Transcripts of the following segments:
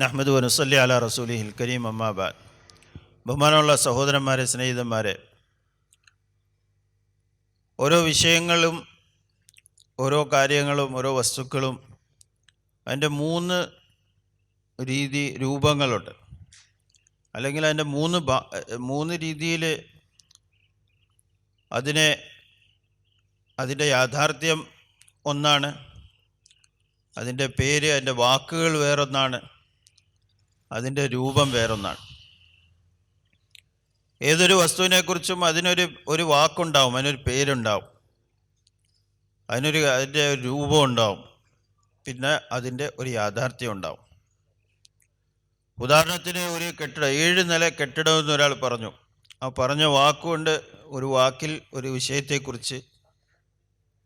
നഹ്മദു വനുസല്ലി അലാ റസൂലിഹിൽ കരീം അമ്മാബാദ്. ബഹുമാനമുള്ള സഹോദരന്മാരെ, സ്നേഹിതന്മാരെ, ഓരോ വിഷയങ്ങളും ഓരോ കാര്യങ്ങളും ഓരോ വസ്തുക്കളും അതിൻ്റെ മൂന്ന് രൂപങ്ങളുണ്ട്. അല്ലെങ്കിൽ അതിൻ്റെ മൂന്ന് രീതിയിൽ അതിൻ്റെ യാഥാർത്ഥ്യം ഒന്നാണ്, അതിൻ്റെ പേര്, അതിൻ്റെ വാക്കുകൾ വേറൊന്നാണ്, അതിൻ്റെ രൂപം വേറൊന്നാണ്. ഏതൊരു വസ്തുവിനെക്കുറിച്ചും അതിനൊരു വാക്കുണ്ടാവും, അതിനൊരു പേരുണ്ടാവും, അതിൻ്റെ രൂപം ഉണ്ടാവും, പിന്നെ അതിൻ്റെ ഒരു യാഥാർത്ഥ്യം ഉണ്ടാവും. ഉദാഹരണത്തിന് ഒരു കെട്ടിടം, 7 നില കെട്ടിടം എന്ന് ഒരാൾ പറഞ്ഞു. ആ പറഞ്ഞ വാക്കുകൊണ്ട് ഒരു വാക്കിൽ ഒരു വിഷയത്തെക്കുറിച്ച്,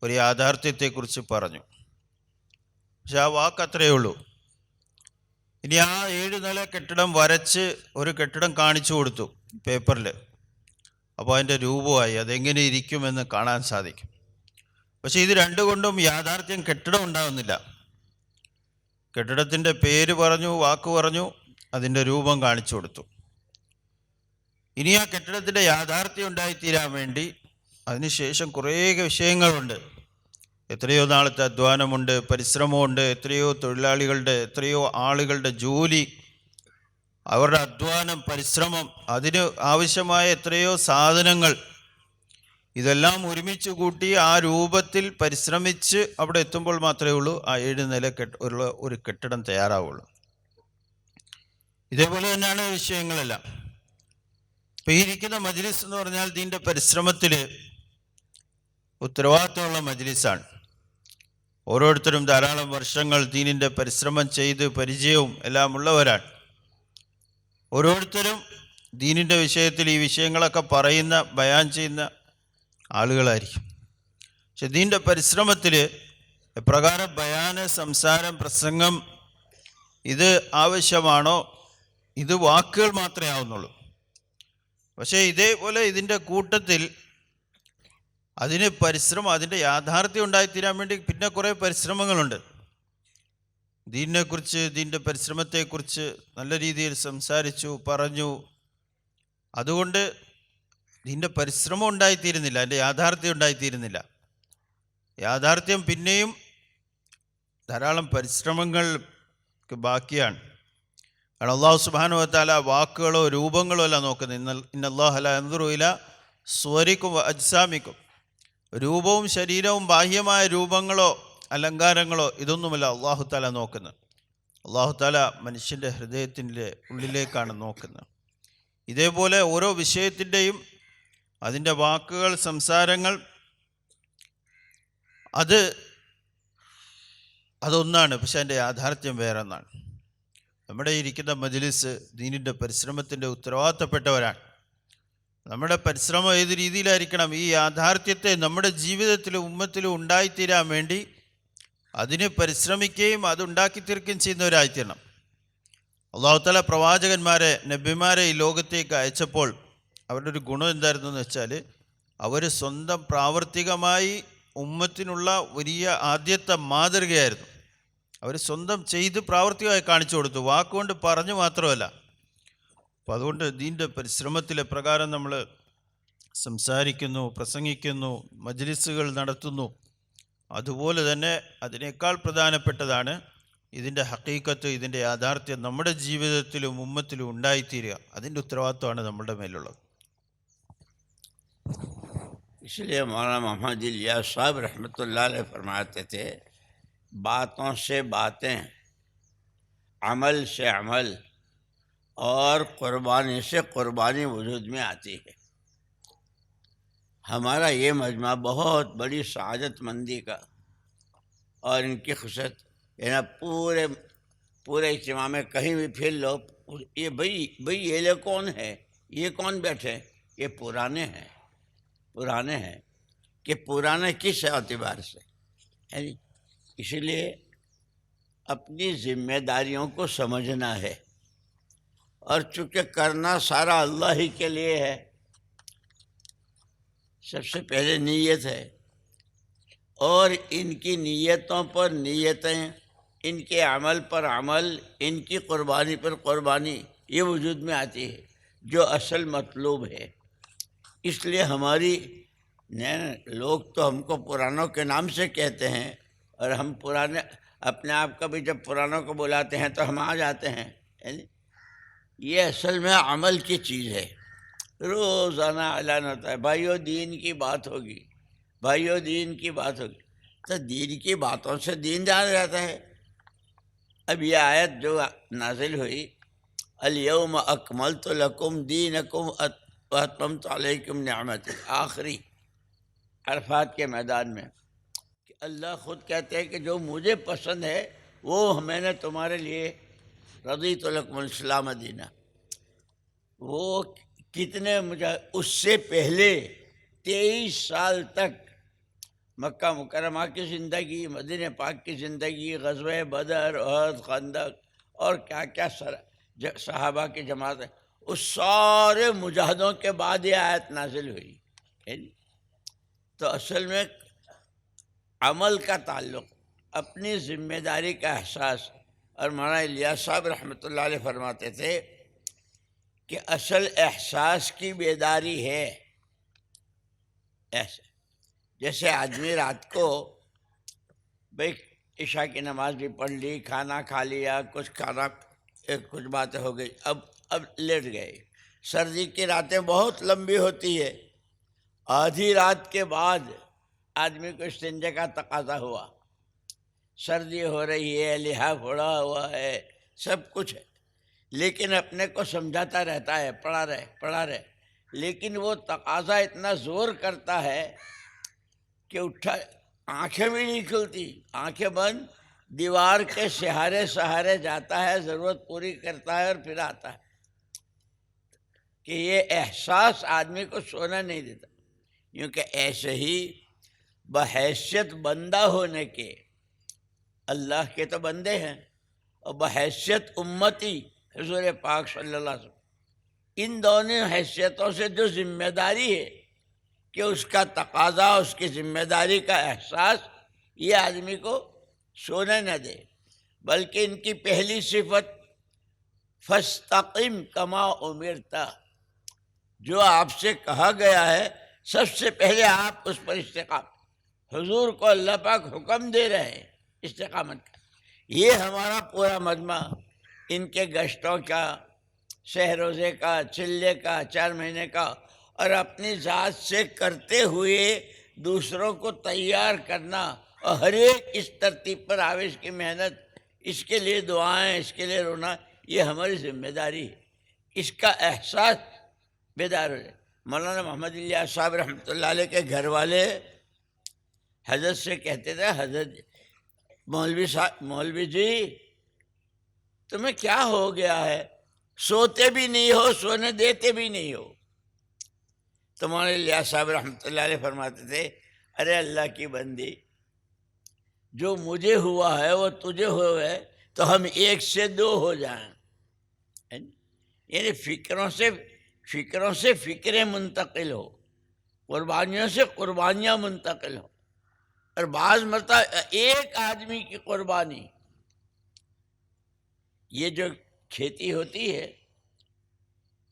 ഒരു യാഥാർത്ഥ്യത്തെക്കുറിച്ച് പറഞ്ഞു. പക്ഷെ ആ വാക്ക് അത്രയേ ഉള്ളൂ. ഇനി ആ 7 നില കെട്ടിടം വരച്ച് ഒരു കെട്ടിടം കാണിച്ചു കൊടുത്തു പേപ്പറിൽ. അപ്പോൾ അതിൻ്റെ രൂപമായി, അതെങ്ങനെ ഇരിക്കുമെന്ന് കാണാൻ സാധിക്കും. പക്ഷെ ഇത് രണ്ടുകൊണ്ടും യാഥാർത്ഥ്യം കെട്ടിടം ഉണ്ടാകുന്നില്ല. കെട്ടിടത്തിൻ്റെ പേര് പറഞ്ഞു, വാക്ക് പറഞ്ഞു, അതിൻ്റെ രൂപം കാണിച്ചു കൊടുത്തു. ഇനി ആ കെട്ടിടത്തിൻ്റെ യാഥാർത്ഥ്യം ഉണ്ടായിത്തീരാൻ വേണ്ടി അതിനുശേഷം കുറേ വിഷയങ്ങളുണ്ട്. എത്രയോ നാളത്തെ അധ്വാനമുണ്ട്, പരിശ്രമമുണ്ട്, എത്രയോ തൊഴിലാളികളുടെ, എത്രയോ ആളുകളുടെ ജോലി, അവരുടെ അധ്വാനം, പരിശ്രമം, അതിന് ആവശ്യമായ എത്രയോ സാധനങ്ങൾ, ഇതെല്ലാം ഒരുമിച്ച് കൂട്ടി ആ രൂപത്തിൽ പരിശ്രമിച്ച് അവിടെ എത്തുമ്പോൾ മാത്രമേ ഉള്ളൂ ആ 7 നില ഉള്ള ഒരു കെട്ടിടം തയ്യാറാവുള്ളൂ. ഇതേപോലെ തന്നെയാണ് വിഷയങ്ങളെല്ലാം. ഇപ്പം ഈ ഇരിക്കുന്ന മജ്ലിസ് എന്ന് പറഞ്ഞാൽ ദീൻ്റെ പരിശ്രമത്തിൽ ഉത്തരവാദിത്തമുള്ള മജ്ലിസാണ്. ഓരോരുത്തരും ധാരാളം വർഷങ്ങൾ ദീനിൻ്റെ പരിശ്രമം ചെയ്ത് പരിചയവും എല്ലാം ഉള്ളവരാണ്. ഓരോരുത്തരും ദീനിൻ്റെ വിഷയത്തിൽ ഈ വിഷയങ്ങളൊക്കെ പറയുന്ന, ബയാൻ ചെയ്യുന്ന ആളുകളായിരിക്കും. പക്ഷെ ദീൻ്റെ പരിശ്രമത്തിൽ എപ്രകാരം ബയാന്, സംസാരം, പ്രസംഗം ഇത് ആവശ്യമാണോ, ഇത് വാക്കുകൾ മാത്രമേ ആവുന്നുള്ളൂ. പക്ഷേ ഇതേപോലെ ഇതിൻ്റെ കൂട്ടത്തിൽ അതിൻ്റെ യാഥാർത്ഥ്യം ഉണ്ടായിത്തീരാൻ വേണ്ടി പിന്നെ കുറേ പരിശ്രമങ്ങളുണ്ട്. ദീനിനെക്കുറിച്ച്, ദീൻ്റെ പരിശ്രമത്തെക്കുറിച്ച് നല്ല രീതിയിൽ സംസാരിച്ചു, പറഞ്ഞു. അതുകൊണ്ട് ദീൻ്റെ പരിശ്രമം ഉണ്ടായിത്തീരുന്നില്ല, അതിൻ്റെ യാഥാർത്ഥ്യം ഉണ്ടായിത്തീരുന്നില്ല. യാഥാർത്ഥ്യം പിന്നെയും ധാരാളം പരിശ്രമങ്ങൾ ബാക്കിയാണ്. കാരണം അല്ലാഹു സുബ്ഹാനഹു വ തആല വാക്കുകളോ രൂപങ്ങളോ അല്ല നോക്കുന്നത്. ഇന്നല്ലാഹ ലാ യൻദുറു ഇലാ സുവരിക്കും വ അജ്സാമിക്കും. രൂപവും ശരീരവും, ബാഹ്യമായ രൂപങ്ങളോ അലങ്കാരങ്ങളോ ഇതൊന്നുമല്ല അല്ലാഹു തആല നോക്കുന്നത്. അല്ലാഹു തആല മനുഷ്യൻ്റെ ഹൃദയത്തിൻ്റെ ഉള്ളിലേക്കാണ് നോക്കുന്നത്. ഇതേപോലെ ഓരോ വിഷയത്തിൻ്റെയും അതിൻ്റെ വാക്കുകൾ, സംസാരങ്ങൾ അതൊന്നാണ്, പക്ഷെ അതിൻ്റെ യാഥാർത്ഥ്യം വേറെ ഒന്നാണ്. നമ്മുടെ ഇരിക്കുന്ന മജ്ലിസ് ദീനിൻ്റെ പരിശ്രമത്തിൻ്റെ ഉത്തരവാദിത്തപ്പെട്ടവരാണ്. നമ്മുടെ പരിശ്രമം ഏത് രീതിയിലായിരിക്കണം? ഈ യാഥാർത്ഥ്യത്തെ നമ്മുടെ ജീവിതത്തിലും ഉമ്മത്തിലും ഉണ്ടായിത്തീരാൻ വേണ്ടി അതിന് പരിശ്രമിക്കുകയും അതുണ്ടാക്കി തീർക്കുകയും ചെയ്യുന്നവരായിത്തീരണം. അല്ലാഹു തആല പ്രവാചകന്മാരെ, നബിമാരെ ഈ ലോകത്തേക്ക് അയച്ചപ്പോൾ അവരുടെ ഒരു ഗുണം എന്തായിരുന്നു എന്ന് വെച്ചാൽ, അവർ സ്വന്തം പ്രാവർത്തികമായി ഉമ്മത്തിനുള്ള വലിയ ആദ്യത്തെ മാതൃകയായിരുന്നു. അവർ സ്വന്തം ചെയ്ത് പ്രാവർത്തികമായി കാണിച്ചു കൊടുത്തു, വാക്കുകൊണ്ട് പറഞ്ഞു മാത്രമല്ല. അപ്പം അതുകൊണ്ട് ദീൻ്റെ പരിശ്രമത്തിലെ പ്രകാരം നമ്മൾ സംസാരിക്കുന്നു, പ്രസംഗിക്കുന്നു, മജ്ലിസുകൾ നടത്തുന്നു. അതുപോലെ തന്നെ അതിനേക്കാൾ പ്രധാനപ്പെട്ടതാണ് ഇതിൻ്റെ ഹഖീഖത്ത്, ഇതിൻ്റെ യാഥാർത്ഥ്യം നമ്മുടെ ജീവിതത്തിലും ഉമ്മത്തിലും ഉണ്ടായിത്തീരുക. അതിൻ്റെ ഉത്തരവാദിത്വമാണ് നമ്മുടെ മേലുള്ളത്. इसलिए मौलाना मोहम्मद इलियास साहब रहमतुल्लाह अलैह फरमाते थे, बातों से बातें, अमल से अमल और क़ुरबानी से क़ुरबानी वजूद में आती है। हमारा ये मजमा बहुत बड़ी सआदतमंदी का और इनकी खुशत है ना, पूरे इज्तिमा में कहीं भी फिर लो, ये भाई ये लोग कौन है, ये कौन बैठे, ये पुराने हैं कि पुराने किस एतबार से है। इसलिए अपनी जिम्मेदारियों को समझना है, और चूँकि करना सारा अल्लाह ही के लिए है, सबसे पहले नीयत है, और इनकी नीयतों पर नीयतें ان کے عمل پر عمل، ان کی قربانی پر قربانی یہ وجود میں آتی ہے جو اصل مطلوب ہے۔ اس لیے ہماری لوگ تو ہم کو پرانوں کے نام سے کہتے ہیں، اور ہم پرانے اپنے آپ کو بھی جب پرانوں کو بلاتے ہیں تو ہم آ جاتے ہیں۔ یعنی یہ اصل میں عمل کی چیز ہے، روزانہ اعلان ہوتا ہے بھائیو دین کی بات ہوگی، بھائیو دین کی بات ہوگی، تو دین کی باتوں سے دین جان جاتا ہے۔ اب یہ آیت جو نازل ہوئی، الیوم اکملت لکم دینکم واتممت علیکم نعمتی، آخری عرفات کے میدان میں کہ اللہ خود کہتے ہیں کہ جو مجھے پسند ہے وہ میں نے تمہارے لیے رضیت لکم الاسلام دینا۔ وہ کتنے اس سے پہلے 23 سال تک مکہ مکرمہ کی زندگی، مدینہ پاک کی زندگی، غزوہ بدر، احد، خندق اور کیا کیا صحابہ کی جماعت ہے، اس سارے مجاہدوں کے بعد یہ آیت نازل ہوئی۔ تو اصل میں عمل کا تعلق، اپنی ذمہ داری کا احساس، اور مولانا الیاس صاحب رحمۃ اللہ علیہ فرماتے تھے کہ اصل احساس کی بیداری ہے ایسے جیسے آدمی رات کو بھائی عشاء کی نماز بھی پڑھ لی، کھانا کھا لیا، کچھ باتیں ہو گئی، اب لیٹ گئے۔ سردی کی راتیں بہت لمبی ہوتی ہے، آدھی رات کے بعد آدمی کو استنجا کا تقاضا ہوا، سردی ہو رہی ہے، لحاف اڑا ہوا ہے، سب کچھ ہے، لیکن اپنے کو سمجھاتا رہتا ہے پڑھا رہے، لیکن وہ تقاضا اتنا زور کرتا ہے کہ آنکھیں بھی نہیں کھلتی، آنکھیں بند، دیوار کے سہارے جاتا ہے، ضرورت پوری کرتا ہے اور پھر آتا ہے، کہ یہ احساس آدمی کو سونا نہیں دیتا۔ کیونکہ ایسے ہی بحیثیت بندہ ہونے کے، اللہ کے تو بندے ہیں، اور بحیثیت امتی حضور پاک صلی اللہ علیہ وسلم، ان دونوں حیثیتوں سے جو ذمہ داری ہے کہ اس کا تقاضا، اس کی ذمہ داری کا احساس یہ آدمی کو سونے نہ دے، بلکہ ان کی پہلی صفت فاستقم کما امرت، جو آپ سے کہا گیا ہے سب سے پہلے آپ اس پر استقامت، حضور کو اللہ پاک حکم دے رہے ہیں استقامت کا۔ یہ ہمارا پورا مجمع ان کے گشتوں کا، سہ روزے کا، چلے کا، 4 مہینے کا، اور اپنی ذات سے کرتے ہوئے دوسروں کو تیار کرنا، اور ہر ایک اس ترتیب پر آویز کی محنت، اس کے لیے دعائیں، اس کے لیے رونا، یہ ہماری ذمہ داری ہے۔ اس کا احساس بیدار ہو جائے۔ مولانا محمد الیاس صاحب رحمۃ اللہ علیہ کے گھر والے حضرت سے کہتے تھے، حضرت مولوی جی تمہیں کیا ہو گیا ہے، سوتے بھی نہیں ہو، سونے دیتے بھی نہیں ہو۔ تو مولانا الیاس صاحب رحمۃ اللہ علیہ فرماتے تھے، ارے اللہ کی بندی، جو مجھے ہوا ہے وہ تجھے ہوا ہے، تو ہم 1 سے 2 ہو جائیں۔ یعنی فکروں سے فکریں منتقل ہو، قربانیوں سے قربانیاں منتقل ہو، اور بعض مرتبہ ایک آدمی کی قربانی، یہ جو کھیتی ہوتی ہے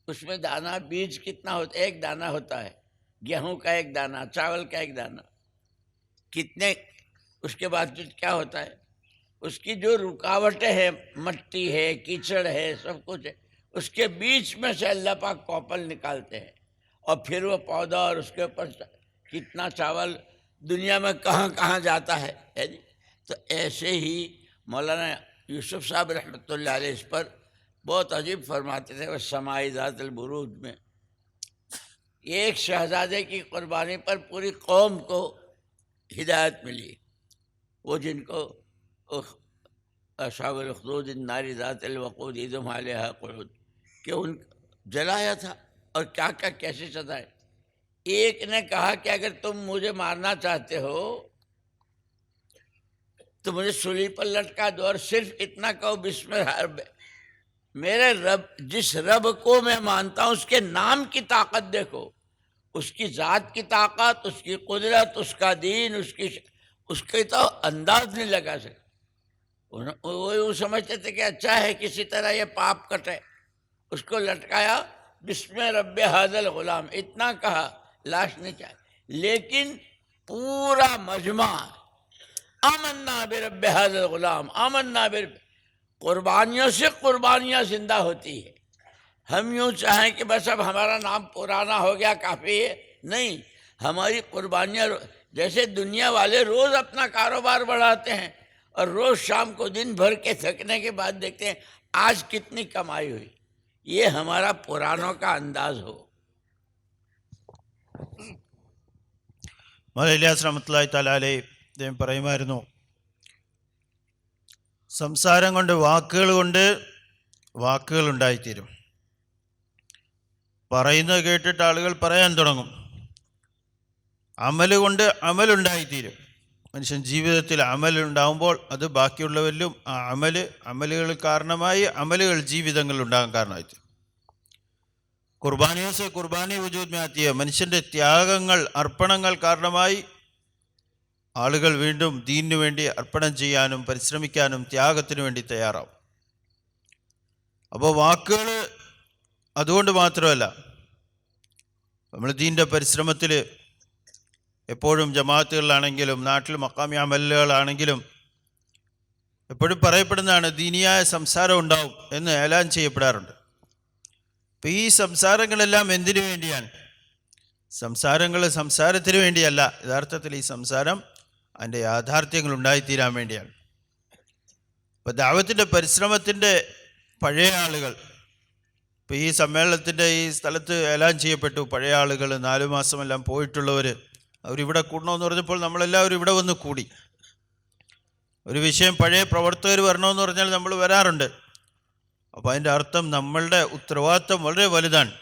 اس میں دانہ بیج کتنا ہوتا ہے، 1 دانہ ہوتا ہے، گیہوں کا 1 دانہ، چاول کا 1 دانہ، کتنے، اس کے بعد کیا ہوتا ہے، اس کی جو رکاوٹیں ہیں، مٹی ہے، کیچڑ ہے، سب کچھ ہے، اس کے بیچ میں سے اللہ پاک کوپل نکالتے ہیں، اور پھر وہ پودا، اور اس کے اوپر کتنا چاول دنیا میں کہاں کہاں جاتا ہے۔ تو ایسے ہی مولانا یوسف صاحب رحمۃ اللہ علیہ اس پر بہت عجیب فرماتے تھے، وہ سمائی ذات البروج میں ایک شہزادے کی قربانی پر پوری قوم کو ہدایت ملی، وہ جن کو اصحاب الاخدود النار ذات الوقود اذ هم علیہا قعود، کہ ان جلایا تھا، اور کیا کیا کیسے سزائے۔ ایک نے کہا کہ اگر تم مجھے مارنا چاہتے ہو تو مجھے سولی پر لٹکا دو، اور صرف اتنا کہو بسم اللہ، میرے رب، جس رب کو میں مانتا ہوں اس کے نام کی طاقت دیکھو، اس کی ذات کی طاقت، اس کی قدرت، اس کا دین، اس کی تو انداز نہیں لگا سکتا۔ वो यूँ समझते थे कि अच्छा है किसी तरह ये पाप कटे, उसको लटकाया, बिस्मे रब्बे हाज़ल गुलाम इतना कहा, लाश नहीं चाहिए। लेकिन पूरा मजमा आमन्ना बिरब्बे हाज़ल गुलाम, आमन्ना बिर, कुर्बानियों से कुर्बानियाँ जिंदा होती है। हम यूँ चाहें कि बस अब हमारा नाम पुराना हो गया काफ़ी है, नहीं, हमारी कुर्बानियाँ, जैसे दुनिया वाले रोज़ अपना कारोबार बढ़ाते हैं और रोज़ शाम को दिन भर के थकने के बाद देखते हैं आज कितनी कमाई हुई, ये हमारा पुरानों का अंदाज हो। ഇലിയാസ് റഹ്മത്തുള്ളാഹി തആല അലൈഹി അദ്ദേഹം പറയുമായിരുന്നു, സംസാരം കൊണ്ട് വാക്കുകൾ ഉണ്ടായിത്തീരും. പറയുന്നത് കേട്ടിട്ട് ആളുകൾ പറയാൻ തുടങ്ങും. അമല് കൊണ്ട് അമലുണ്ടായിത്തീരും. മനുഷ്യൻ ജീവിതത്തിൽ അമലുണ്ടാകുമ്പോൾ അത് ബാക്കിയുള്ളവരിലും ആ അമലുകൾ കാരണമായി അമലുകൾ ജീവിതങ്ങളിൽ ഉണ്ടാകാൻ കാരണമായിത്തീരും. കുർബാനിയോ സെ കുർബാനി വജൂദ് മേ ആത്തി ഹൈ, മനുഷ്യൻ്റെ ത്യാഗങ്ങൾ, അർപ്പണങ്ങൾ കാരണമായി ആളുകൾ വീണ്ടും ദീനിനു വേണ്ടി അർപ്പണം ചെയ്യാനും പരിശ്രമിക്കാനും ത്യാഗത്തിനു വേണ്ടി തയ്യാറാവും. അപ്പോൾ വാക്കുകൾ അതുകൊണ്ട് മാത്രമല്ല, നമ്മൾ ദീൻ്റെ പരിശ്രമത്തിൽ എപ്പോഴും ജമാഅത്തുകളിലാണെങ്കിലും നാട്ടിൽ മഖാമി അമലുകളാണെങ്കിലും എപ്പോഴും പറയപ്പെടുന്നതാണ് ദീനിയായ സംസാരം ഉണ്ടാവും എന്ന് ഏലാൻ ചെയ്യപ്പെടാറുണ്ട്. അപ്പം ഈ സംസാരങ്ങളെല്ലാം എന്തിനു വേണ്ടിയാണ്? സംസാരത്തിന് വേണ്ടിയല്ല. യഥാർത്ഥത്തിൽ ഈ സംസാരം അതിൻ്റെ യാഥാർത്ഥ്യങ്ങൾ ഉണ്ടായിത്തീരാൻ വേണ്ടിയാണ്. ഇപ്പം ദഅവത്തിൻ്റെ പരിശ്രമത്തിൻ്റെ പഴയ ആളുകൾ, ഇപ്പോൾ ഈ സമ്മേളനത്തിൻ്റെ ഈ സ്ഥലത്ത് ഏലാൻ ചെയ്യപ്പെട്ടു, പഴയ ആളുകൾ 4 മാസമെല്ലാം പോയിട്ടുള്ളവർ അവരിവിടെ കൂടണമെന്ന് പറഞ്ഞപ്പോൾ നമ്മളെല്ലാവരും ഇവിടെ വന്ന് കൂടി. ഒരു വിഷയം പഴയ പ്രവർത്തകർ വരണമെന്ന് പറഞ്ഞാൽ നമ്മൾ വരാറുണ്ട്. അപ്പോൾ അതിൻ്റെ അർത്ഥം നമ്മളുടെ ഉത്തരവാദിത്വം വളരെ വലുതാണ്.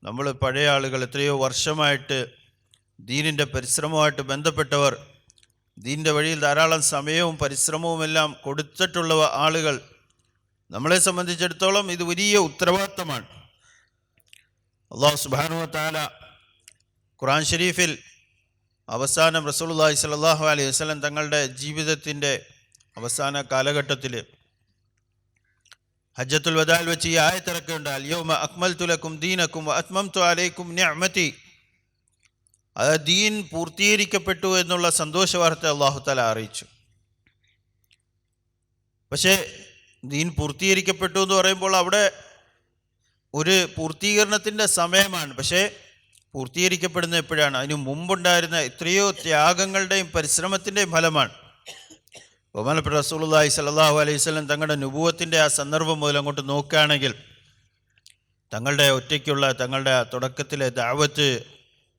നമ്മൾ പഴയ ആളുകൾ, എത്രയോ വർഷമായിട്ട് ദീനിൻ്റെ പരിശ്രമവുമായിട്ട് ബന്ധപ്പെട്ടവർ, ദീനിൻ്റെ വഴിയിൽ ധാരാളം സമയവും പരിശ്രമവും എല്ലാം കൊടുത്തിട്ടുള്ള ആളുകൾ, നമ്മളെ സംബന്ധിച്ചിടത്തോളം ഇത് വലിയ ഉത്തരവാദിത്തമാണ്. അല്ലാഹു സുബ്ഹാനഹു വ തആല ഖുർആൻ ഷരീഫിൽ അവസാനം റസൂലുള്ളാഹി സ്വല്ലല്ലാഹു അലൈഹി വസല്ലം തങ്ങളുടെ ജീവിതത്തിൻ്റെ അവസാന കാലഘട്ടത്തിൽ ഹജ്ജത്തുൽ വദായിൽ വെച്ച് ഈ ആയത്തിറക്കുകയുണ്ട്, അൽയൗമ അക്മൽതു ലക്കും ദീനക്കും വ അത്മംതു അലൈക്കും നിഅമതി. അത് ദീൻ പൂർത്തീകരിക്കപ്പെട്ടു എന്നുള്ള സന്തോഷ വാർത്ത അല്ലാഹു തആല അറിയിച്ചു. പക്ഷേ ദീൻ പൂർത്തീകരിക്കപ്പെട്ടു എന്ന് പറയുമ്പോൾ അവിടെ ഒരു പൂർത്തീകരണത്തിൻ്റെ സമയമാണ്. പക്ഷേ പൂർത്തീകരിക്കപ്പെടുന്ന എപ്പോഴാണ്? അതിനു മുമ്പുണ്ടായിരുന്ന എത്രയോ ത്യാഗങ്ങളുടെയും പരിശ്രമത്തിൻ്റെയും ഫലമാണ്. ബഹുമാനപ്പെട്ട റസൂലുള്ളാഹി സ്വല്ലല്ലാഹു അലൈഹി വസല്ലം തങ്ങളുടെ നുബുവത്തിൻ്റെ ആ സന്ദർഭം മുതൽ അങ്ങോട്ട് നോക്കുകയാണെങ്കിൽ തങ്ങളുടെ ഒറ്റയ്ക്കുള്ള തങ്ങളുടെ തുടക്കത്തിലെ ദഅവത്ത്,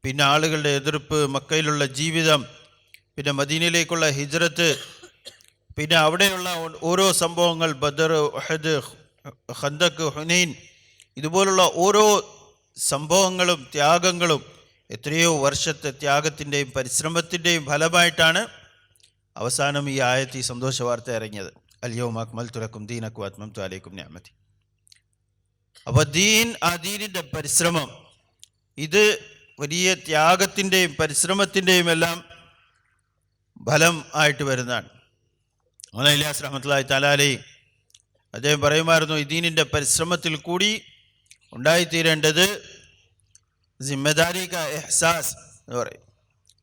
പിന്നെ ആളുകളുടെ എതിർപ്പ്, മക്കയിലുള്ള ജീവിതം, പിന്നെ മദീനയിലേക്കുള്ള ഹിജ്റത്ത്, പിന്നെ അവിടെയുള്ള ഓരോ സംഭവങ്ങൾ, ബദർ, ഉഹദ്, ഖന്ദഖ്, ഹുനൈൻ, ഇതുപോലുള്ള ഓരോ സംഭവങ്ങളും ത്യാഗങ്ങളും എത്രയോ വർഷത്തെ ത്യാഗത്തിൻ്റെയും പരിശ്രമത്തിൻ്റെയും ഫലമായിട്ടാണ് അവസാനം ഈ ആയത്ത്, ഈ സന്തോഷ വാർത്ത ഇറങ്ങിയത്. അൽയൗമ അക്മൽതു ലക്കും ദീനക്കും വഅത്മംതു അലൈക്കും നിഅമതി. അപ്പോൾ ആ ദീനിൻ്റെ പരിശ്രമം ഇത് വലിയ ത്യാഗത്തിൻ്റെയും പരിശ്രമത്തിൻ്റെയും എല്ലാം ഫലം ആയിട്ട് വരുന്നതാണ്. ഇലിയാസ് റഹ്മത്തുള്ളാഹി തആല അലൈഹി അദ്ദേഹം പറയുമായിരുന്നു, ഈ ദീനിൻ്റെ പരിശ്രമത്തിൽ കൂടി ഉണ്ടായിത്തീരേണ്ടത് ജിമ്മദാരി കാ എഹ്സാസ് എന്ന് പറയും.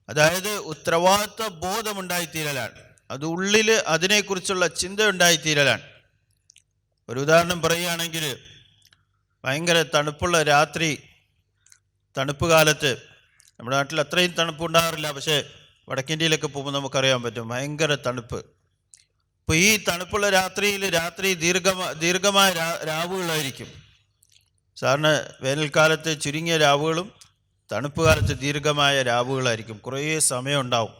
അതായത് ഉത്തരവാദിത്വ ബോധമുണ്ടായിത്തീരലാണ്. അത് ഉള്ളിൽ അതിനെക്കുറിച്ചുള്ള ചിന്ത ഉണ്ടായിത്തീരലാണ്. ഒരു ഉദാഹരണം പറയുകയാണെങ്കിൽ, ഭയങ്കര തണുപ്പുള്ള രാത്രി, തണുപ്പ് കാലത്ത്, നമ്മുടെ നാട്ടിൽ അത്രയും തണുപ്പ് ഉണ്ടാകാറില്ല, പക്ഷേ വടക്കേന്ത്യയിലൊക്കെ പോകുമ്പോൾ നമുക്കറിയാൻ പറ്റും ഭയങ്കര തണുപ്പ്. അപ്പോൾ ഈ തണുപ്പുള്ള രാത്രി ദീർഘമായ രാവുകളായിരിക്കും. സാധാരണ വേനൽക്കാലത്ത് ചുരുങ്ങിയ രാവുകളും തണുപ്പ് കാലത്ത് ദീർഘമായ രാവുകളായിരിക്കും, കുറേ സമയം ഉണ്ടാവും.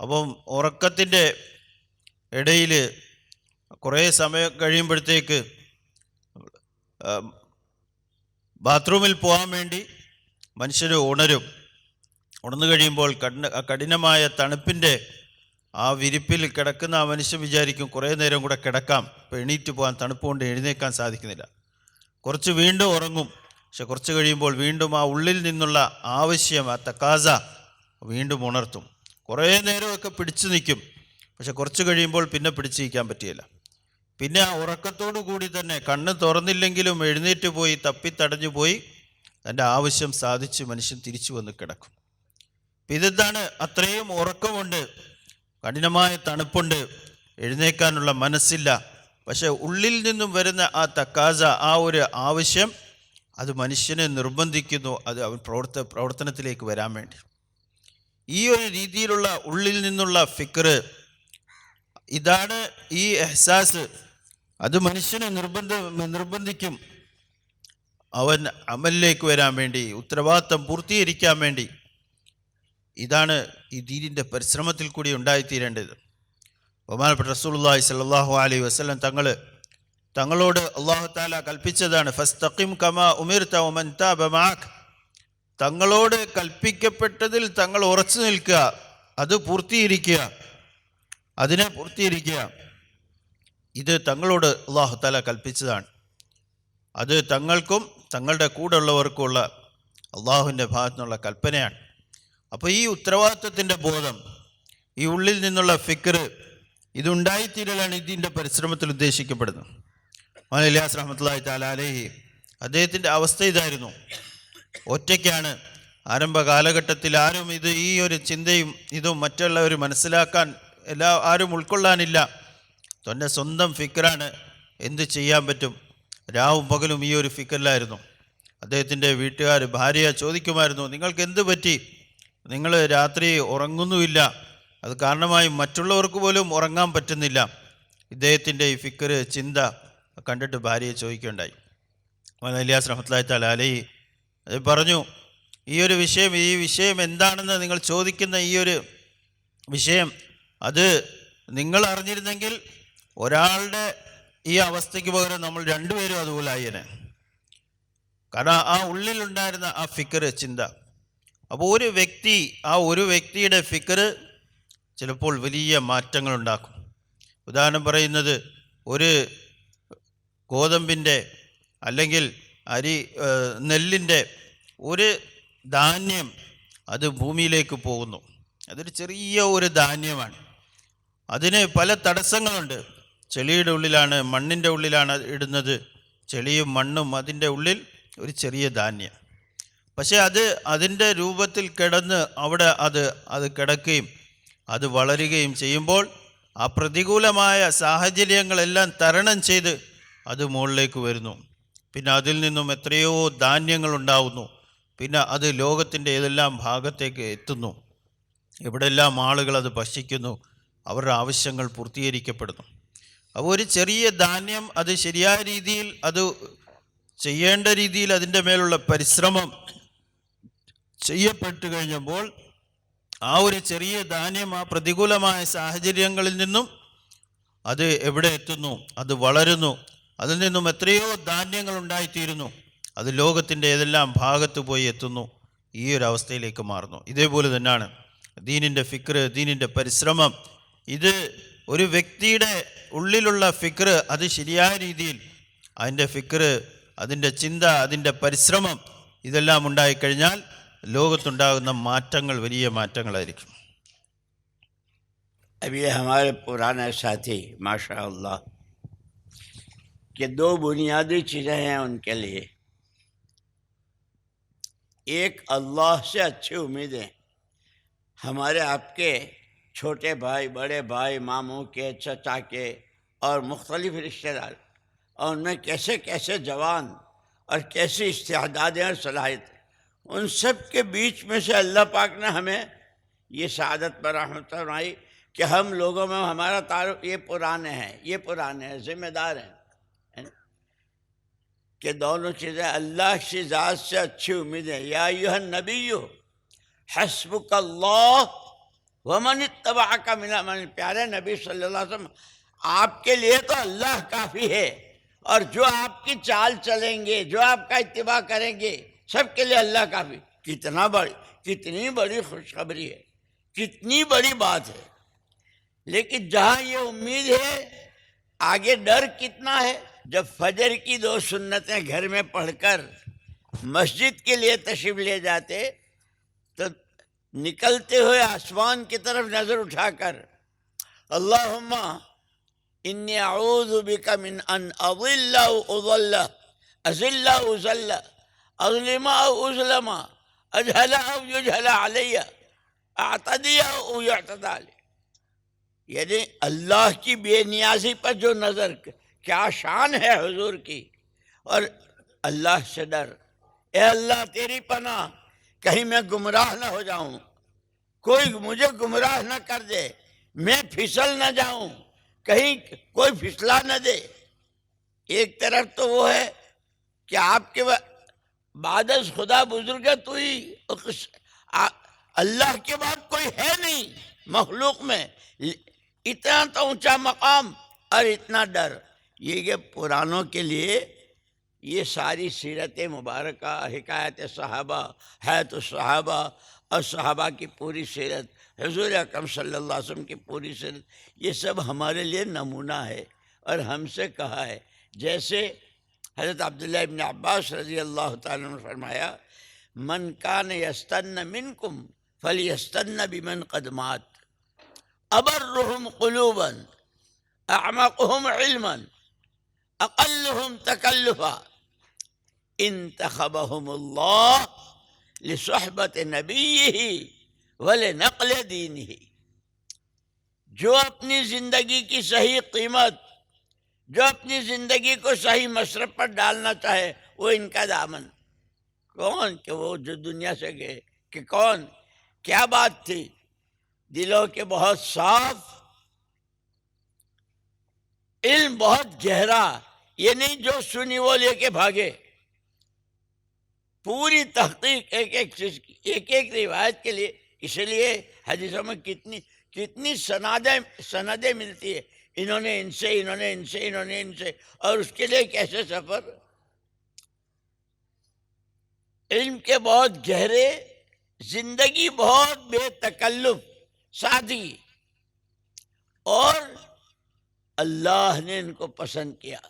അപ്പം ഉറക്കത്തിൻ്റെ ഇടയിൽ കുറേ സമയം കഴിയുമ്പോഴത്തേക്ക് ബാത്റൂമിൽ പോകാൻ വേണ്ടി മനുഷ്യർ ഉണർന്നു കഴിയുമ്പോൾ കഠിനമായ തണുപ്പിൻ്റെ ആ വിരിപ്പിൽ കിടക്കുന്ന ആ മനുഷ്യൻ വിചാരിക്കും കുറേ നേരം കൂടെ കിടക്കാം, ഇപ്പോൾ എണീറ്റ് പോകാൻ, തണുപ്പ് കൊണ്ട് എഴുന്നേക്കാൻ സാധിക്കുന്നില്ല. കുറച്ച് വീണ്ടും ഉറങ്ങും. പക്ഷെ കുറച്ച് കഴിയുമ്പോൾ വീണ്ടും ആ ഉള്ളിൽ നിന്നുള്ള ആവശ്യം, ആ തക്കാസ വീണ്ടും ഉണർത്തും. കുറേ നേരമൊക്കെ പിടിച്ചു നിൽക്കും. പക്ഷെ കുറച്ച് കഴിയുമ്പോൾ പിന്നെ പിടിച്ചിരിക്കാൻ പറ്റിയില്ല. പിന്നെ ആ ഉറക്കത്തോടു കൂടി തന്നെ കണ്ണ് തുറന്നില്ലെങ്കിലും എഴുന്നേറ്റ് പോയി തപ്പിത്തടഞ്ഞു പോയി തൻ്റെ ആവശ്യം സാധിച്ച് മനുഷ്യൻ തിരിച്ചു വന്ന് കിടക്കും. ഇതെന്താണ്? അത്രയും ഉറക്കമുണ്ട്, കഠിനമായ തണുപ്പുണ്ട്, എഴുന്നേക്കാനുള്ള മനസ്സില്ല. പക്ഷെ ഉള്ളിൽ നിന്നും വരുന്ന ആ തക്കാസ, ആ ഒരു ആവശ്യം, അത് മനുഷ്യനെ നിർബന്ധിക്കുന്നു അത് അവൻ പ്രവർത്തനത്തിലേക്ക് വരാൻ വേണ്ടി. ഈ ഒരു രീതിയിലുള്ള ഉള്ളിൽ നിന്നുള്ള ഫിക്ർ, ഇതാണ് ഈ എഹ്സാസ്, അത് മനുഷ്യനെ നിർബന്ധിക്കും അവൻ അമലിലേക്ക് വരാൻ വേണ്ടി, ഉത്തരവാദിത്തം പൂർത്തീകരിക്കാൻ വേണ്ടി. ഇതാണ് ഈ ദീനിൻ്റെ പരിശ്രമത്തിൽ കൂടി ഉണ്ടായിത്തീരേണ്ടത്. ബഹുമാനപ്പെട്ട റസൂലുള്ളാഹി സ്വല്ലല്ലാഹു അലൈഹി വസല്ലം തങ്ങളോട് അല്ലാഹു തആല കൽപ്പിച്ചതാണ്, ഫസ്തഖിം കമാ ഉമിർത വമൻ താബ മഅക്. തങ്ങളോട് കൽപ്പിക്കപ്പെട്ടതിൽ തങ്ങൾ ഉറച്ചു നിൽക്കുക, അത് പൂർത്തീകരിക്കുക, അതിനെ പൂർത്തീകരിക്കുക. ഇത് തങ്ങളോട് അല്ലാഹു തആല കൽപ്പിച്ചതാണ്. അത് തങ്ങൾക്കും തങ്ങളുടെ കൂടെ ഉള്ളവർക്കുമുള്ള അള്ളാഹുവിൻ്റെ ഭാഗത്തു നിന്നുള്ള കൽപ്പനയാണ്. അപ്പോൾ ഈ ഉത്തരവാദിത്വത്തിൻ്റെ ബോധം, ഈ ഉള്ളിൽ നിന്നുള്ള ഫിക്ർ, ഇതുണ്ടായിത്തീരലാണ് ഇതിൻ്റെ പരിശ്രമത്തിൽ ഉദ്ദേശിക്കപ്പെടുന്നത്. മൗലാന ഇല്യാസ് റഹ്മത്തുള്ളാഹി തആല അലൈഹി, അദ്ദേഹത്തിൻ്റെ അവസ്ഥ ഇതായിരുന്നു. ഒറ്റയ്ക്കാണ്. ആരംഭ കാലഘട്ടത്തിൽ ആരും ഈ ഒരു ചിന്തയും ഇതും മറ്റുള്ളവർ മനസ്സിലാക്കാൻ ആരും ഉൾക്കൊള്ളാനില്ല. തൻ്റെ സ്വന്തം ഫിക്റാണ്, എന്ത് ചെയ്യാൻ പറ്റും? രാവും പകലും ഈ ഒരു ഫിക്റിലായിരുന്നു. അദ്ദേഹത്തിൻ്റെ വീട്ടുകാർ, ഭാര്യ ചോദിക്കുമായിരുന്നു, നിങ്ങൾക്ക് എന്ത് പറ്റി? നിങ്ങൾ രാത്രി ഉറങ്ങുന്നുമില്ല, അത് കാരണമായി മറ്റുള്ളവർക്ക് പോലും ഉറങ്ങാൻ പറ്റുന്നില്ല. ഇദ്ദേഹത്തിൻ്റെ ഈ ഫിക്ർ, ചിന്ത കണ്ടിട്ട് ഭാര്യയെ ചോദിക്കുകയുണ്ടായി. മൗലാന ഇല്യാസ് റഹ്മത്തുള്ളാഹി തആല അലൈഹി അത് പറഞ്ഞു, ഈ വിഷയം എന്താണെന്ന് നിങ്ങൾ ചോദിക്കുന്ന ഈ ഒരു വിഷയം, അത് നിങ്ങൾ അറിഞ്ഞിരുന്നെങ്കിൽ ഒരാളുടെ ഈ അവസ്ഥയ്ക്ക് പകരം നമ്മൾ രണ്ടുപേരും അതുപോലെ ആയേനെ. കാരണം ആ ഉള്ളിലുണ്ടായിരുന്ന ആ ഫിക്ർ, ചിന്ത. അപ്പോൾ ഒരു വ്യക്തിയുടെ ഫിക്ർ ചിലപ്പോൾ വലിയ മാറ്റങ്ങൾ ഉണ്ടാക്കും. ഉദാഹരണം പറയുന്നത്, ഒരു ഗോതമ്പിൻ്റെ അല്ലെങ്കിൽ നെല്ലിൻ്റെ ഒരു ധാന്യം അത് ഭൂമിയിലേക്ക് പോകുന്നു. അതൊരു ചെറിയ ഒരു ധാന്യമാണ്. അതിന് പല തടസ്സങ്ങളുണ്ട്. ചെളിയുടെ ഉള്ളിലാണ്, മണ്ണിൻ്റെ ഉള്ളിലാണ് ഇടുന്നത്. ചെളിയും മണ്ണും അതിൻ്റെ ഉള്ളിൽ ഒരു ചെറിയ ധാന്യം. പക്ഷേ അതിൻ്റെ രൂപത്തിൽ കിടന്ന് അവിടെ അത് കിടക്കുകയും അത് വളരുകയും ചെയ്യുമ്പോൾ ആ പ്രതികൂലമായ സാഹചര്യങ്ങളെല്ലാം തരണം ചെയ്ത് അത് മുകളിലേക്ക് വരുന്നു. പിന്നെ അതിൽ നിന്നും എത്രയോ ധാന്യങ്ങൾ ഉണ്ടാവുന്നു. പിന്നെ അത് ലോകത്തിൻ്റെ ഏതെല്ലാം ഭാഗത്തേക്ക് എത്തുന്നു. എവിടെല്ലാം ആളുകൾ അത് ഭക്ഷിക്കുന്നു, അവരുടെ ആവശ്യങ്ങൾ പൂർത്തീകരിക്കപ്പെടുന്നു. അപ്പോൾ ഒരു ചെറിയ ധാന്യം അത് ശരിയായ രീതിയിൽ, അത് ചെയ്യേണ്ട രീതിയിൽ അതിൻ്റെ മേലുള്ള പരിശ്രമം ചെയ്യപ്പെട്ടു കഴിഞ്ഞപ്പോൾ ആ ഒരു ചെറിയ ധാന്യം ആ പ്രതികൂലമായ സാഹചര്യങ്ങളിൽ നിന്നും അത് എവിടെ എത്തുന്നു? അത് വളരുന്നു. അതിൽ നിന്നും എത്രയോ ധാന്യങ്ങൾ ഉണ്ടായിത്തീരുന്നു. അത് ലോകത്തിൻ്റെ ഏതെല്ലാം ഭാഗത്ത് പോയി എത്തുന്നു. ഈ ഒരു അവസ്ഥയിലേക്ക് മാറുന്നു. ഇതേപോലെ തന്നെയാണ് ദീനിൻ്റെ ഫിക്ർ, ദീനിൻ്റെ പരിശ്രമം. ഇത് ഒരു വ്യക്തിയുടെ ഉള്ളിലുള്ള ഫിക്ർ, അത് ശരിയായ രീതിയിൽ അതിൻ്റെ ഫിക്ർ, അതിൻ്റെ ചിന്ത, അതിൻ്റെ പരിശ്രമം ഇതെല്ലാം ഉണ്ടായിക്കഴിഞ്ഞാൽ ലോകത്തുണ്ടാകുന്ന മാറ്റങ്ങൾ വലിയ മാറ്റങ്ങളായിരിക്കും. अभी हमारे पुराने साथी माशाअल्लाह कि दो बुनियादी चीज़ें हैं उनके लिए। एक, अल्लाह से अच्छी उम्मीदें। हमारे आपके छोटे भाई, बड़े भाई, मामू के, चचा के और मुख्तलिफ रिश्तेदार, और उनमें कैसे कैसे जवान और कैसी इस्तेदादें और सलाहियत, उन सब के बीच में से अल्लाह पाक ने हमें ये शहादत पर रहमत फरमाई कि हम लोगों में हमारा तारुफ ये पुराने हैं, जिम्मेदार हैं कि दोनों चीज़ें अल्लाह की ज़ात से अच्छी उम्मीदें। या अय्युहन नबिय्यु हस्बुकल्लाह वमन इत्तबअका मिनल मुमिनीन। प्यारे नबी सल्लल्लाहु अलैहि वसल्लम, आपके लिए तो अल्लाह काफ़ी है, और जो आपकी चाल चलेंगे, जो आपका इत्तिबा करेंगे, सबके लिए अल्लाह काफ़ी। कितनी बड़ी खुशखबरी है, कितनी बड़ी बात है। लेकिन जहाँ ये उम्मीद है, आगे डर कितना है। जब फजर की 2 सुन्नतें घर में पढ़कर मस्जिद के लिए तशरीफ ले जाते, तो निकलते हुए आसमान की तरफ नज़र उठाकर अल्लाहुम्मा इन्नी अऊज़ु बिका मिन अन अज़िल्ला व उज़ल्ला अज़िल्ला व उज़ल्ला अज़लिमा व उज़लमा अजहला व युजहला अलैया अअतदिया व युअतदा अलैया। यानी अल्लाह की बेनियाजी पर जो नज़र, क्या शान है हुजूर की। और अल्लाह से डर, ए अल्लाह तेरी पनाह, कहीं मैं गुमराह न हो जाऊं, कोई मुझे गुमराह न कर दे, मैं फिसल न जाऊं, कहीं कोई फिसला न दे। एक तरफ तो वो है कि आपके बाद खुदा बुजुर्ग है, तू ही अल्लाह के बाद कोई है नहीं मखलूक में, इतना तो ऊंचा मकाम और इतना डर। ये पुरानों के लिए ये सारी सीरत मुबारक, हिकायत सहाबा, हैत सहाबा और सहाबा की पूरी सीरत, हुजूर अकरम सल्लल्लाहु अलैहि वसल्लम की पूरी सीरत, ये सब हमारे लिए नमूना है। और हमसे कहा है, जैसे हज़रत अब्दुल्लाह इब्न अब्बास रज़ी अल्लाह ताला ने फरमाया, मन कान यस्तन्न मिनकुम फलियस्तन्न बिमन क़द मात अबर्रुहुम क़ुलूबन अअमक़ुहुम इल्मन अक़ल्लुहुम तकल्लुफ़ा इंतख़बहुमुल्लाह लिसुहबत नबिय्यिही व लिनक़ल दीनिही। जो अपनी ज़िंदगी की सही कीमत, जो अपनी ज़िंदगी को सही मशरब पर डालना चाहे, वो इनका दामन। कौन कि वो जो दुनिया से गए, कि कौन, क्या बात थी, दिलों के बहुत साफ, इल्म बहुत गहरा, ये नहीं जो सुनी वो लेके भागे, पूरी तहकीक एक एक चीज की, एक एक रिवायत के लिए। इसलिए हदीसों में कितनी कितनी सनदें मिलती है, इन्होंने इनसे, इन्होंने इनसे, इन्होंने इनसे, और उसके लिए कैसे सफर। इल्म के बहुत गहरे, जिंदगी बहुत बेतकल्लुफ सादी, और अल्लाह ने इनको पसंद किया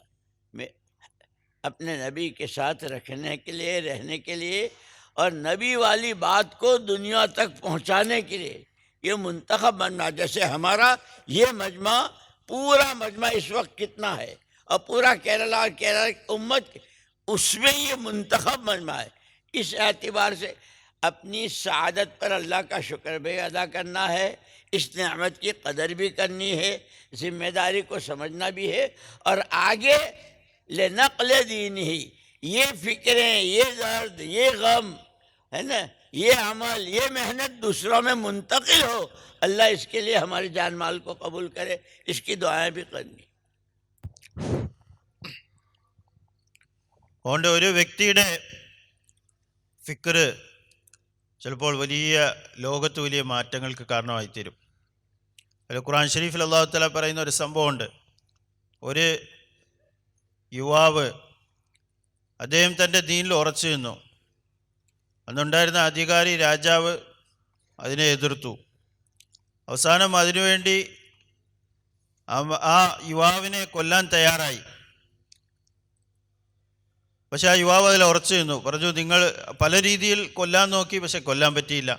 अपने नबी के साथ रखने के लिए, रहने के लिए, और नबी वाली बात को दुनिया तक पहुंचाने के लिए। ये मुंतखब मजमा, जैसे हमारा ये मजमा, पूरा मजमा इस वक्त कितना है, और पूरा केरला उम्मत, उसमें ये मुंतखब मजमा है। इस एतबार से अपनी सआदत पर अल्लाह का शुक्र भी अदा करना है, इस नेमत की कदर भी करनी है, जिम्मेदारी को समझना भी है, और आगे लिनक़ल दीनिही, ये फिक्रें, ये दर्द, ये गम है ना, ये अमल, ये मेहनत दूसरों में मुंतकिल हो। अल्लाह इसके लिए हमारी जान माल को कबूल करे, इसकी दुआएं भी करनी। അതുകൊണ്ട് ഒരു വ്യക്തിയുടെ ഫിക്ർ ചിലപ്പോൾ വലിയ ലോകത്ത് വലിയ മാറ്റങ്ങൾക്ക് കാരണമായിത്തീരും. അതിൽ ഖുർആൻ ഷരീഫിൽ അല്ലാഹു തആല പറയുന്ന ഒരു സംഭവമുണ്ട്. ഒരു യുവാവ്, അദ്ദേഹം തൻ്റെ ദീനിൽ ഉറച്ചു നിന്നു. അന്നുണ്ടായിരുന്ന അധികാരി, രാജാവ് അതിനെ എതിർത്തു. അവസാനം അതിനുവേണ്ടി ആ യുവാവിനെ കൊല്ലാൻ തയ്യാറായി. പക്ഷെ ആ യുവാവ് അതിൽ ഉറച്ചു നിന്നു. പറഞ്ഞു, നിങ്ങൾ പല രീതിയിൽ കൊല്ലാൻ നോക്കി, പക്ഷെ കൊല്ലാൻ പറ്റിയില്ല.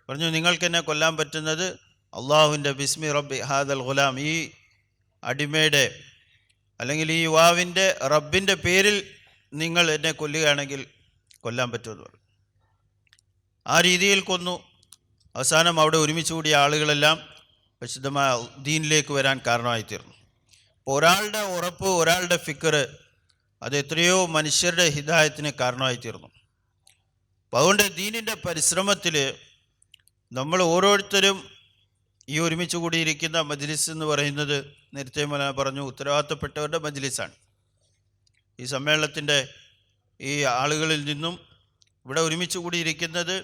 പറഞ്ഞു, നിങ്ങൾക്ക് എന്നെ കൊല്ലാൻ പറ്റുന്നത് അള്ളാഹുവിൻ്റെ ബിസ്മി റബ്ബി ഹാദൽ ഗുലാം, ഈ അടിമയുടെ അല്ലെങ്കിൽ ഈ യുവാവിൻ്റെ റബ്ബിൻ്റെ പേരിൽ നിങ്ങൾ എന്നെ കൊല്ലുകയാണെങ്കിൽ കൊല്ലാൻ പറ്റുമെന്ന് പറഞ്ഞു. ആ രീതിയിൽ കൊന്നു. അവസാനം അവിടെ ഒരുമിച്ച് കൂടിയ ആളുകളെല്ലാം വിശുദ്ധമായ ദീനിലേക്ക് വരാൻ കാരണമായിത്തീർന്നു. അപ്പോൾ ഒരാളുടെ ഉറപ്പ്, ഒരാളുടെ ഫിക്ർ, അത് എത്രയോ മനുഷ്യരുടെ ഹിദായത്തിന് കാരണമായിത്തീർന്നു. അപ്പോൾ അതുകൊണ്ട് ദീനിൻ്റെ പരിശ്രമത്തിൽ നമ്മൾ ഓരോരുത്തരും, ഈ ഒരുമിച്ച് കൂടിയിരിക്കുന്ന മജ്ലിസ് എന്ന് പറയുന്നത് നേരത്തെ പറഞ്ഞു ഉത്തരവാദിത്തപ്പെട്ടവരുടെ മജ്ലിസാണ്. ഈ സമ്മേളനത്തിൻ്റെ ഈ ആളുകളിൽ നിന്നും ഇവിടെ ഒരുമിച്ച് കൂടിയിരിക്കുന്നത്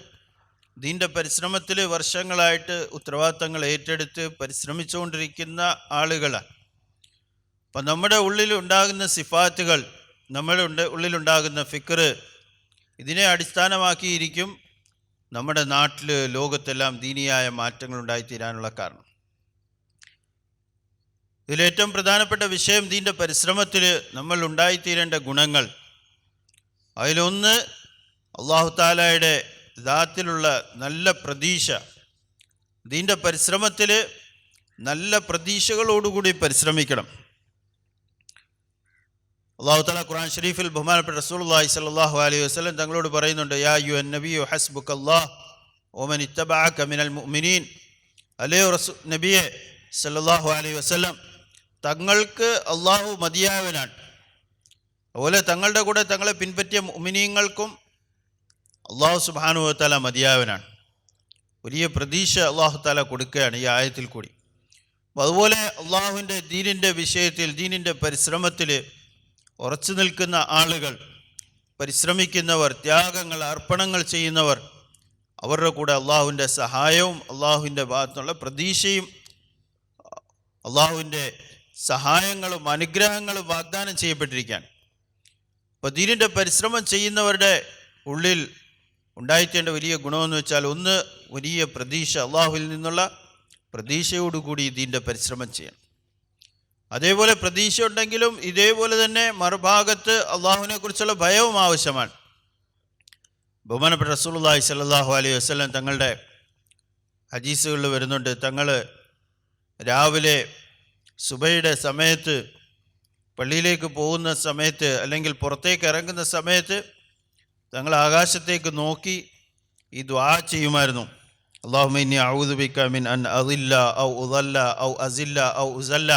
ദീൻ്റെ പരിശ്രമത്തിൽ വർഷങ്ങളായിട്ട് ഉത്തരവാദിത്തങ്ങൾ ഏറ്റെടുത്ത് പരിശ്രമിച്ചുകൊണ്ടിരിക്കുന്ന ആളുകളാണ്. അപ്പം നമ്മുടെ ഉള്ളിലുണ്ടാകുന്ന സിഫാത്തുകൾ, നമ്മുടെ ഉള്ളിലുണ്ടാകുന്ന ഫിക്ർ, ഇതിനെ അടിസ്ഥാനമാക്കിയിരിക്കും നമ്മുടെ നാട്ടിൽ, ലോകത്തെല്ലാം ദീനിയായ മാറ്റങ്ങൾ ഉണ്ടായിത്തീരാനുള്ള കാരണം. ഇതിലേറ്റവും പ്രധാനപ്പെട്ട വിഷയം ദീൻ്റെ പരിശ്രമത്തിൽ നമ്മൾ ഉണ്ടായിത്തീരേണ്ട ഗുണങ്ങൾ. അതിലൊന്ന് അല്ലാഹു തആലയുടെ ദാത്തിലുള്ള നല്ല പ്രതീക്ഷ. ദീൻ്റെ പരിശ്രമത്തിൽ നല്ല പ്രതീക്ഷകളോടുകൂടി പരിശ്രമിക്കണം. അല്ലാഹു തആല ഖുർആൻ ഷരീഫിൽ ബഹുമാനപ്പെട്ട റസൂലുള്ളാഹി സ്വല്ലല്ലാഹു അലൈഹി വസല്ലം തങ്ങളോട് പറയുന്നുണ്ട്, യാ അയ്യുഹൻ നബിയ്യു ഹസ്ബുക്കല്ലാഹ് വമൻ ഇത്തബഅക മിനൽ മുഅ്മിനീൻ. അല്ലയോ നബിയെ സല്ലല്ലാഹു അലൈഹി വസല്ലം, തങ്ങൾക്ക് അള്ളാഹു മതിയായവനാണ്. അതുപോലെ തങ്ങളുടെ കൂടെ തങ്ങളെ പിൻപറ്റിയ മുഅ്മിനീങ്ങൾക്കും അള്ളാഹു സുബ്ഹാനഹു വ തആല മതിയായവനാണ്. വലിയ പ്രതീക്ഷ അള്ളാഹു തആല കൊടുക്കുകയാണ് ഈ ആയത്തിൽ കൂടി. അതുപോലെ അള്ളാഹുവിൻ്റെ ദീനിൻ്റെ വിഷയത്തിൽ, ദീനിൻ്റെ പരിശ്രമത്തിൽ ഉറച്ചു നിൽക്കുന്ന ആളുകൾ, പരിശ്രമിക്കുന്നവർ, ത്യാഗങ്ങൾ, അർപ്പണങ്ങൾ ചെയ്യുന്നവർ, അവരുടെ കൂടെ അള്ളാഹുവിൻ്റെ സഹായവും അള്ളാഹുവിൻ്റെ ഭാഗത്തുനിന്നുള്ള പ്രതീക്ഷയും അള്ളാഹുവിൻ്റെ സഹായങ്ങളും അനുഗ്രഹങ്ങളും വാഗ്ദാനം ചെയ്യപ്പെട്ടിരിക്കുകയാണ്. അപ്പോൾ ദീനിൻ്റെ പരിശ്രമം ചെയ്യുന്നവരുടെ ഉള്ളിൽ ഉണ്ടായിത്തേണ്ട വലിയ ഗുണമെന്ന് വെച്ചാൽ, ഒന്ന് വലിയ പ്രതീക്ഷ, അള്ളാഹുവിൽ നിന്നുള്ള പ്രതീക്ഷയോടുകൂടി ദീനിൻ്റെ പരിശ്രമം ചെയ്യണം. അതേപോലെ പ്രതീക്ഷ ഉണ്ടെങ്കിലും ഇതേപോലെ തന്നെ മറുഭാഗത്ത് അള്ളാഹുവിനെ കുറിച്ചുള്ള ഭയവും ആവശ്യമാണ്. ബഹുമാനപ്പെട്ട റസൂലുള്ളാഹി സ്വല്ലല്ലാഹു അലൈഹി വസല്ലം തങ്ങളുടെ ഹദീസുകളിൽ വരുന്നുണ്ട്, തങ്ങൾ രാവിലെ സുബഹിയുടെ സമയത്ത് പള്ളിയിലേക്ക് പോകുന്ന സമയത്ത് അല്ലെങ്കിൽ പുറത്തേക്ക് ഇറങ്ങുന്ന സമയത്ത് തങ്ങൾ ആകാശത്തേക്ക് നോക്കി ഈ ദുആ ചെയ്യുമായിരുന്നു. അല്ലാഹുമ്മ ഇന്നി അഊദു ബിക മിൻ അൻ അദില്ല ഔ ഉദല്ല ഔ അസില്ല ഔ ഉസല്ല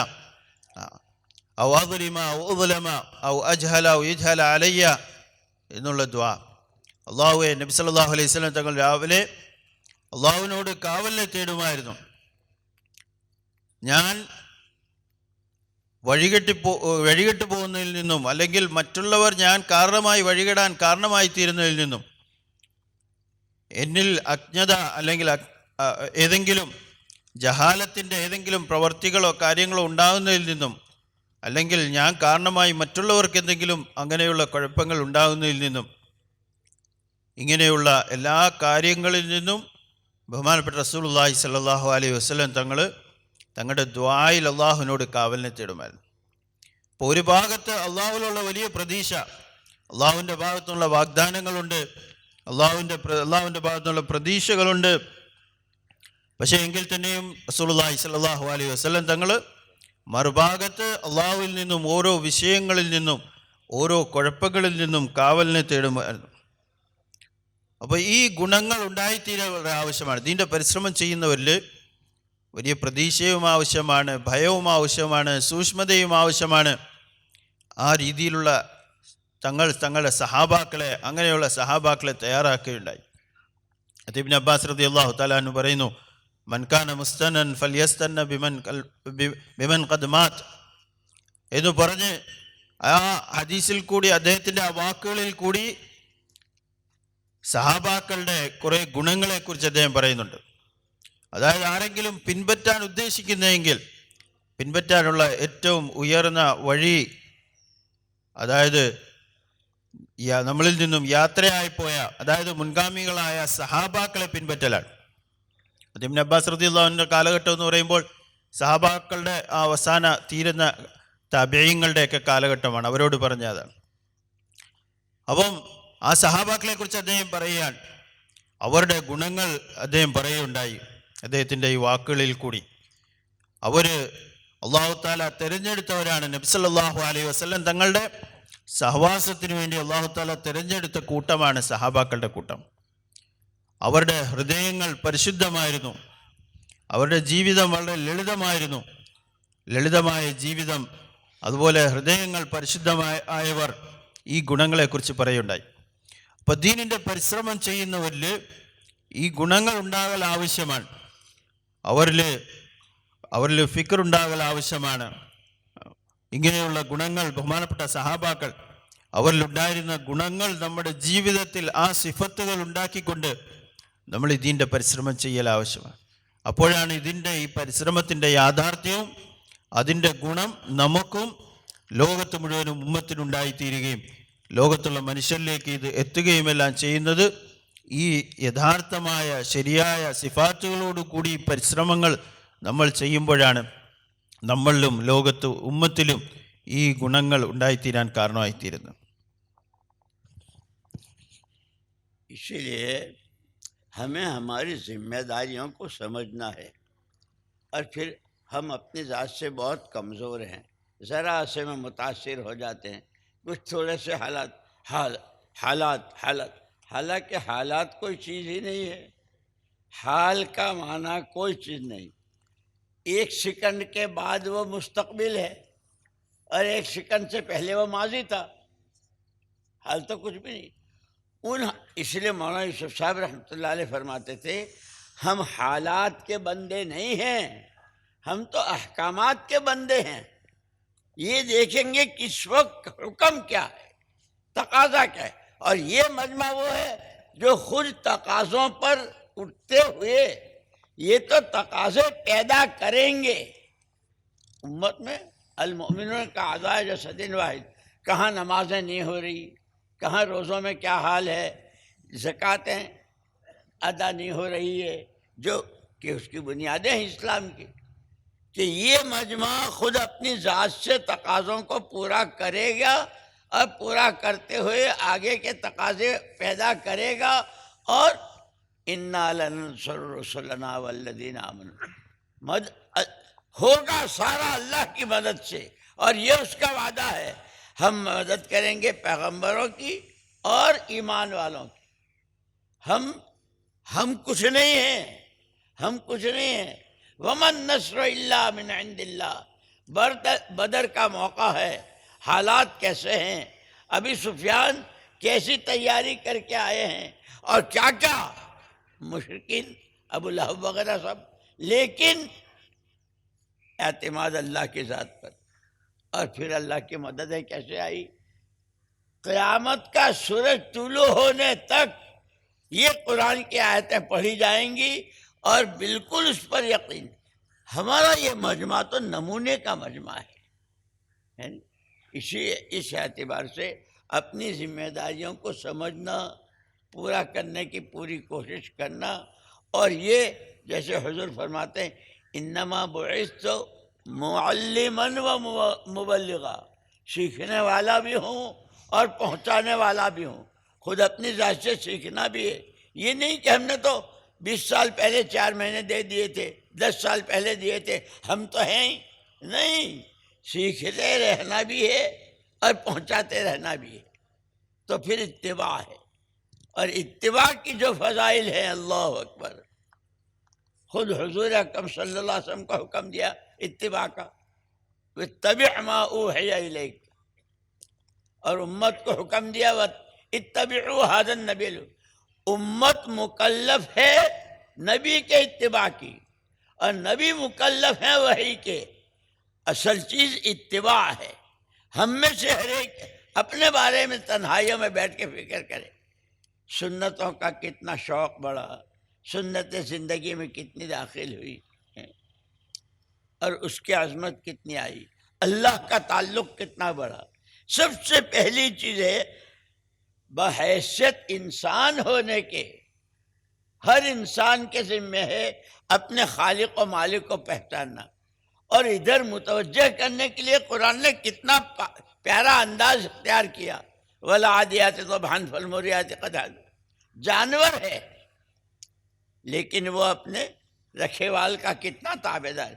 ഔ അദ്ലിമ ഔ ഉദ്ലമ ഔ അജ്ഹല ഔ യുജ്ഹല അലയ്യ എന്നുള്ള ദുആ. അള്ളാഹുവെ, നബി സല്ലല്ലാഹു അലൈഹി വസല്ലം തങ്ങൾ രാവിലെ അള്ളാഹുവിനോട് കാവലിനെ തേടുമായിരുന്നു. ഞാൻ വഴികെട്ട് പോകുന്നതിൽ നിന്നും, അല്ലെങ്കിൽ മറ്റുള്ളവർ ഞാൻ കാരണമായി വഴികെടാൻ കാരണമായി തീരുന്നതിൽ നിന്നും, എന്നിൽ അജ്ഞത അല്ലെങ്കിൽ ഏതെങ്കിലും ജഹാലത്തിൻ്റെ ഏതെങ്കിലും പ്രവർത്തികളോ കാര്യങ്ങളോ ഉണ്ടാകുന്നതിൽ നിന്നും, അല്ലെങ്കിൽ ഞാൻ കാരണമായി മറ്റുള്ളവർക്ക് എന്തെങ്കിലും അങ്ങനെയുള്ള കുഴപ്പങ്ങൾ ഉണ്ടാകുന്നതിൽ നിന്നും, ഇങ്ങനെയുള്ള എല്ലാ കാര്യങ്ങളിൽ നിന്നും ബഹുമാനപ്പെട്ട റസൂലുള്ളാഹി സ്വല്ലല്ലാഹു അലൈഹി വസല്ലം തങ്ങൾ തങ്ങളുടെ ദുആയിൽ അള്ളാഹുവിനോട് കാവലിനെ തേടുമായിരുന്നു. അപ്പോൾ ഒരു ഭാഗത്ത് അള്ളാഹുവിലുള്ള വലിയ പ്രതീക്ഷ, അള്ളാഹുവിൻ്റെ ഭാഗത്തുനിന്നുള്ള വാഗ്ദാനങ്ങളുണ്ട്, അള്ളാഹുവിൻ്റെ ഭാഗത്തുനിന്നുള്ള പ്രതീക്ഷകളുണ്ട്. പക്ഷേ എങ്കിൽ തന്നെയും റസൂലുള്ളാഹി സ്വല്ലല്ലാഹു അലൈഹി വസല്ലം തങ്ങൾ മറുഭാഗത്ത് അള്ളാഹുവിൽ നിന്നും, ഓരോ വിഷയങ്ങളിൽ നിന്നും, ഓരോ കുഴപ്പങ്ങളിൽ നിന്നും കാവലിനെ തേടുമായിരുന്നു. അപ്പോൾ ഈ ഗുണങ്ങൾ ഉണ്ടായിത്തീരാൻ ആവശ്യമാണ്. ഇതിൻ്റെ പരിശ്രമം ചെയ്യുന്നവരിൽ വലിയ പ്രതീക്ഷയും ആവശ്യമാണ്, ഭയവും ആവശ്യമാണ്, സൂക്ഷ്മതയും ആവശ്യമാണ്. ആ രീതിയിലുള്ള തങ്ങളുടെ സഹാബാക്കളെ, അങ്ങനെയുള്ള സഹാബാക്കളെ തയ്യാറാക്കുകയുണ്ടായി. ഇബ്നു അബ്ബാസ് റളിയല്ലാഹു തആല അൻഹു പറയുന്നു, മൻ കാന മുസ്തനൻ ഫൽയസ്തന്ന ബിമൻ ഖദ് മാത് എന്ന് പറഞ്ഞ് ആ ഹദീസിൽ കൂടി, അദ്ദേഹത്തിൻ്റെ ആ വാക്കുകളിൽ കൂടി സഹാബാക്കളുടെ കുറേ ഗുണങ്ങളെക്കുറിച്ച് അദ്ദേഹം പറയുന്നുണ്ട്. അതായത് ആരെങ്കിലും പിൻപറ്റാൻ ഉദ്ദേശിക്കുന്നതെങ്കിൽ പിൻപറ്റാനുള്ള ഏറ്റവും ഉയർന്ന വഴി, അതായത് നമ്മളിൽ നിന്നും യാത്രയായിപ്പോയ, അതായത് മുൻഗാമികളായ സഹാബാക്കളെ പിൻപറ്റലാണ്. ഇബ്നു അബ്ബാസ് റളിയല്ലാഹു അൻഹുവിൻ്റെ കാലഘട്ടം എന്ന് പറയുമ്പോൾ സഹാബാക്കളുടെ അവസാന തീരുന്ന തബഈങ്ങളുടെയൊക്കെ കാലഘട്ടമാണ്, അവരോട് പറഞ്ഞതാണ്. അപ്പം ആ സഹാബാക്കളെ കുറിച്ച് അദ്ദേഹം പറയുകയാണ്, അവരുടെ ഗുണങ്ങൾ അദ്ദേഹം പറയുകയുണ്ടായി. അദ്ദേഹത്തിൻ്റെ ഈ വാക്കുകളിൽ കൂടി അവർ അല്ലാഹു തആല തിരഞ്ഞെടുത്തവരാണ്. നബി സല്ലല്ലാഹു അലൈഹി വസല്ലം തങ്ങളുടെ സഹവാസത്തിന് വേണ്ടി അല്ലാഹു തആല തിരഞ്ഞെടുത്ത കൂട്ടമാണ് സഹാബാക്കളുടെ കൂട്ടം. അവരുടെ ഹൃദയങ്ങൾ പരിശുദ്ധമായിരുന്നു, അവരുടെ ജീവിതം വളരെ ലളിതമായിരുന്നു. ലളിതമായ ജീവിതം, അതുപോലെ ഹൃദയങ്ങൾ പരിശുദ്ധമായവർ, ഈ ഗുണങ്ങളെക്കുറിച്ച് പറയുണ്ടായി. അപ്പോൾ ദീനിൻ്റെ പരിശ്രമം ചെയ്യുന്നവരിൽ ഈ ഗുണങ്ങൾ ഉണ്ടാകൽ ആവശ്യമാണ്. അവരിൽ ഫിക്ർ ഉണ്ടാകൽ ആവശ്യമാണ്. ഇങ്ങനെയുള്ള ഗുണങ്ങൾ ബഹുമാനപ്പെട്ട സഹാബാക്കൾ, അവരിലുണ്ടായിരുന്ന ഗുണങ്ങൾ നമ്മുടെ ജീവിതത്തിൽ ആ സിഫത്തുകൾ ഉണ്ടാക്കിക്കൊണ്ട് നമ്മൾ ഇതിൻ്റെ പരിശ്രമം ചെയ്യൽ ആവശ്യമാണ്. അപ്പോഴാണ് ഇതിൻ്റെ ഈ പരിശ്രമത്തിൻ്റെ യാഥാർത്ഥ്യവും അതിൻ്റെ ഗുണം നമുക്കും ലോകത്ത് മുഴുവനും ഉമ്മത്തിനുണ്ടായിത്തീരുകയും ലോകത്തുള്ള മനുഷ്യരിലേക്ക് ഇത് എത്തുകയുമെല്ലാം ചെയ്യുന്നത് ഈ യഥാർത്ഥമായ ശരിയായ സിഫാറ്റുകളോട് കൂടി പരിശ്രമങ്ങൾ നമ്മൾ ചെയ്യുമ്പോഴാണ് നമ്മളിലും ലോകത്ത് ഉമ്മത്തിലും ഈ ഗുണങ്ങൾ ഉണ്ടായിത്തീരാൻ കാരണമായിത്തീരുന്നത്. इसलिए हमें हमारी जिम्मेदारियों को समझना है और फिर ہم اپنی ذات سے بہت کمزور ہیں، ذرا سے میں متاثر ہو جاتے ہیں، کچھ تھوڑے سے حالات حالانکہ حالات کوئی چیز ہی نہیں ہے، حال کا معنی کوئی چیز نہیں، ایک سیکنڈ کے بعد وہ مستقبل ہے اور ایک سیکنڈ سے پہلے وہ ماضی تھا، حال تو کچھ بھی نہیں۔ اس لیے مولانا یوسف صاحب رحمۃ اللہ علیہ فرماتے تھے ہم حالات کے بندے نہیں ہیں، ہم تو احکامات کے بندے ہیں۔ یہ دیکھیں گے کس وقت حکم کیا ہے، تقاضا کیا ہے، اور یہ مجمع وہ ہے جو خود تقاضوں پر اٹھتے ہوئے یہ تو تقاضے پیدا کریں گے۔ امت میں المؤمنون کا اعضاء جسد واحد، کہاں نمازیں نہیں ہو رہی، کہاں روزوں میں کیا حال ہے، زکوٰتیں ادا نہیں ہو رہی ہے، جو کہ اس کی بنیادیں ہیں اسلام کی، کہ یہ مجمع خود اپنی ذات سے تقاضوں کو پورا کرے گا اور پورا کرتے ہوئے آگے کے تقاضے پیدا کرے گا، اور اِنَّا لَنَنصُرُ رُسُلَنَا وَالَّذِينَ آمَنُوا ہوگا سارا اللہ کی مدد سے، اور یہ اس کا وعدہ ہے، ہم مدد کریں گے پیغمبروں کی اور ایمان والوں کی۔ ہم کچھ نہیں ہیں، ہم کچھ نہیں ہیں۔ وَمَا النَّصْرُ إِلَّا مِنْ عِنْدِ اللَّهِ۔ بدر کا موقع ہے، حالات کیسے ہیں، ابھی سفیان کیسی تیاری کر کے آئے ہیں، اور کیا کیا مشرکین ابو لہب وغیرہ سب، لیکن اعتماد اللہ کی ذات پر، اور پھر اللہ کی مدد ہے کیسے آئی؟ قیامت کا سورج طلوع ہونے تک یہ قرآن کی آیتیں پڑھی جائیں گی اور بالکل اس پر یقین۔ ہمارا یہ مجمع تو نمونے کا مجمع ہے، اس اعتبار سے اپنی ذمہ داریوں کو سمجھنا، پورا کرنے کی پوری کوشش کرنا، اور یہ جیسے حضور فرماتے ہیں انما بعثت معلما و مبلغا، سیکھنے والا بھی ہوں اور پہنچانے والا بھی ہوں، خود اپنی ذات سے سیکھنا بھی ہے۔ یہ نہیں کہ ہم نے تو 20 سال پہلے 4 مہینے دے دیے تھے، 10 سال پہلے دیے تھے، ہم تو ہیں ہی نہیں، سیکھتے رہنا بھی ہے اور پہنچاتے رہنا بھی ہے، تو پھر اتباع ہے، اور اتباع کی جو فضائل ہیں، اللہ اکبر، خود حضور اکرم صلی اللہ علیہ وسلم کا حکم دیا اتباع کا، واتبع ما اوحی الیک، اور امت کو حکم دیا اتبعوا ھذا النبی، امت مکلف ہے نبی کے اتباع کی، اور نبی مکلف ہے وحی کے۔ اصل چیز اتباع ہے۔ ہم میں سے ہر ایک اپنے بارے میں تنہائیوں میں بیٹھ کے فکر کرے، سنتوں کا کتنا شوق بڑھا، سنت زندگی میں کتنی داخل ہوئی ہیں، اور اس کی عظمت کتنی آئی، اللہ کا تعلق کتنا بڑھا۔ سب سے پہلی چیز ہے بحیثیت انسان ہونے کے، ہر انسان کے ذمہ ہے اپنے خالق و مالک کو پہچاننا، اور ادھر متوجہ کرنے کے لیے قرآن نے کتنا پیارا انداز اختیار کیا، وَالْعَادِيَاتِ ضَبْحًا فَالْمُورِيَاتِ قَدْحًا، جانور ہے لیکن وہ اپنے رکھے وال کا کتنا تابعدار،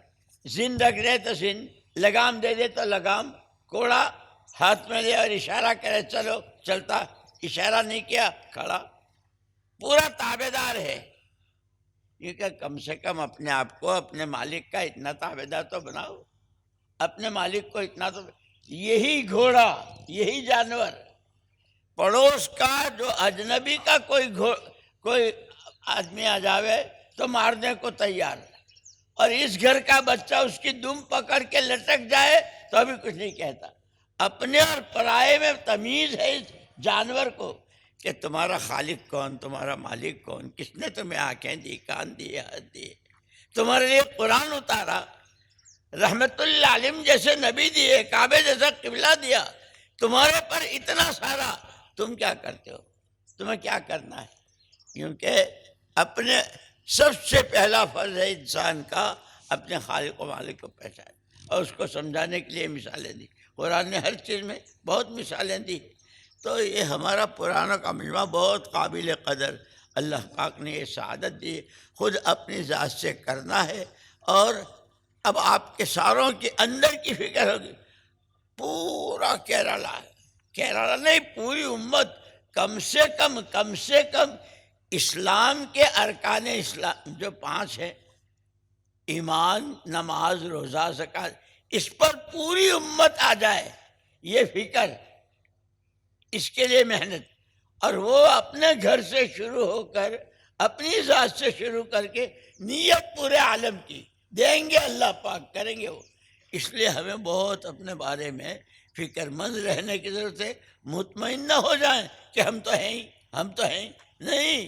زن رکھ دے تو زن، لگام دے دے تو لگام، کوڑا ہاتھ میں لے اور اشارہ کرے چلو چلتا، اشارہ نہیں کیا کھڑا، پورا تابعدار ہے۔ کیونکہ کم سے کم اپنے آپ کو اپنے مالک کا اتنا تابعدار تو بناؤ، اپنے مالک کو اتنا تو، یہی گھوڑا، یہی جانور، پڑوس کا جو اجنبی کا کوئی آدمی آ جاوے تو مارنے کو تیار، اور اس گھر کا بچہ اس کی دم پکڑ کے لٹک جائے تو بھی کچھ نہیں کہتا۔ اپنے اور پرائے میں تمیز ہے اس جانور کو کہ تمہارا خالق کون، تمہارا مالک کون، کس نے تمہیں آنکھیں دی، کان دیے، ہاتھ دیے، تمہارے لیے قرآن اتارا، رحمت للعالمین جیسے نبی دیے، کعبے جیسا قبلہ دیا، تمہارے پر اتنا سارا، تم کیا کرتے ہو، تمہیں کیا کرنا ہے؟ کیونکہ اپنے سب سے پہلا فرض ہے انسان کا اپنے خالق و مالک کو پہچان، اور اس کو سمجھانے کے لیے مثالیں دی، قرآن نے ہر چیز میں بہت مثالیں دی۔ تو یہ ہمارا پرانا کا مجمع بہت قابل قدر، اللہ پاک نے یہ سعادت دی، خود اپنی ذات سے کرنا ہے اور اب آپ کے ساروں کے اندر کی فکر ہوگی پورا کیرلا ہے، کیرلا نہیں پوری امت، کم سے کم اسلام کے ارکان اسلام جو 5 ہیں، ایمان، نماز، روزہ، زکوٰۃ، اس پر پوری امت آ جائے، یہ فکر، اس کے لیے محنت، اور وہ اپنے گھر سے شروع ہو کر اپنی ذات سے شروع کر کے نیت پورے عالم کی دیں گے، اللہ پاک کریں گے وہ۔ اس لیے ہمیں بہت اپنے بارے میں فکر مند رہنے کی ضرورت ہے، مطمئن نہ ہو جائیں کہ ہم تو ہیں ہی، ہم تو ہیں ہی، نہیں۔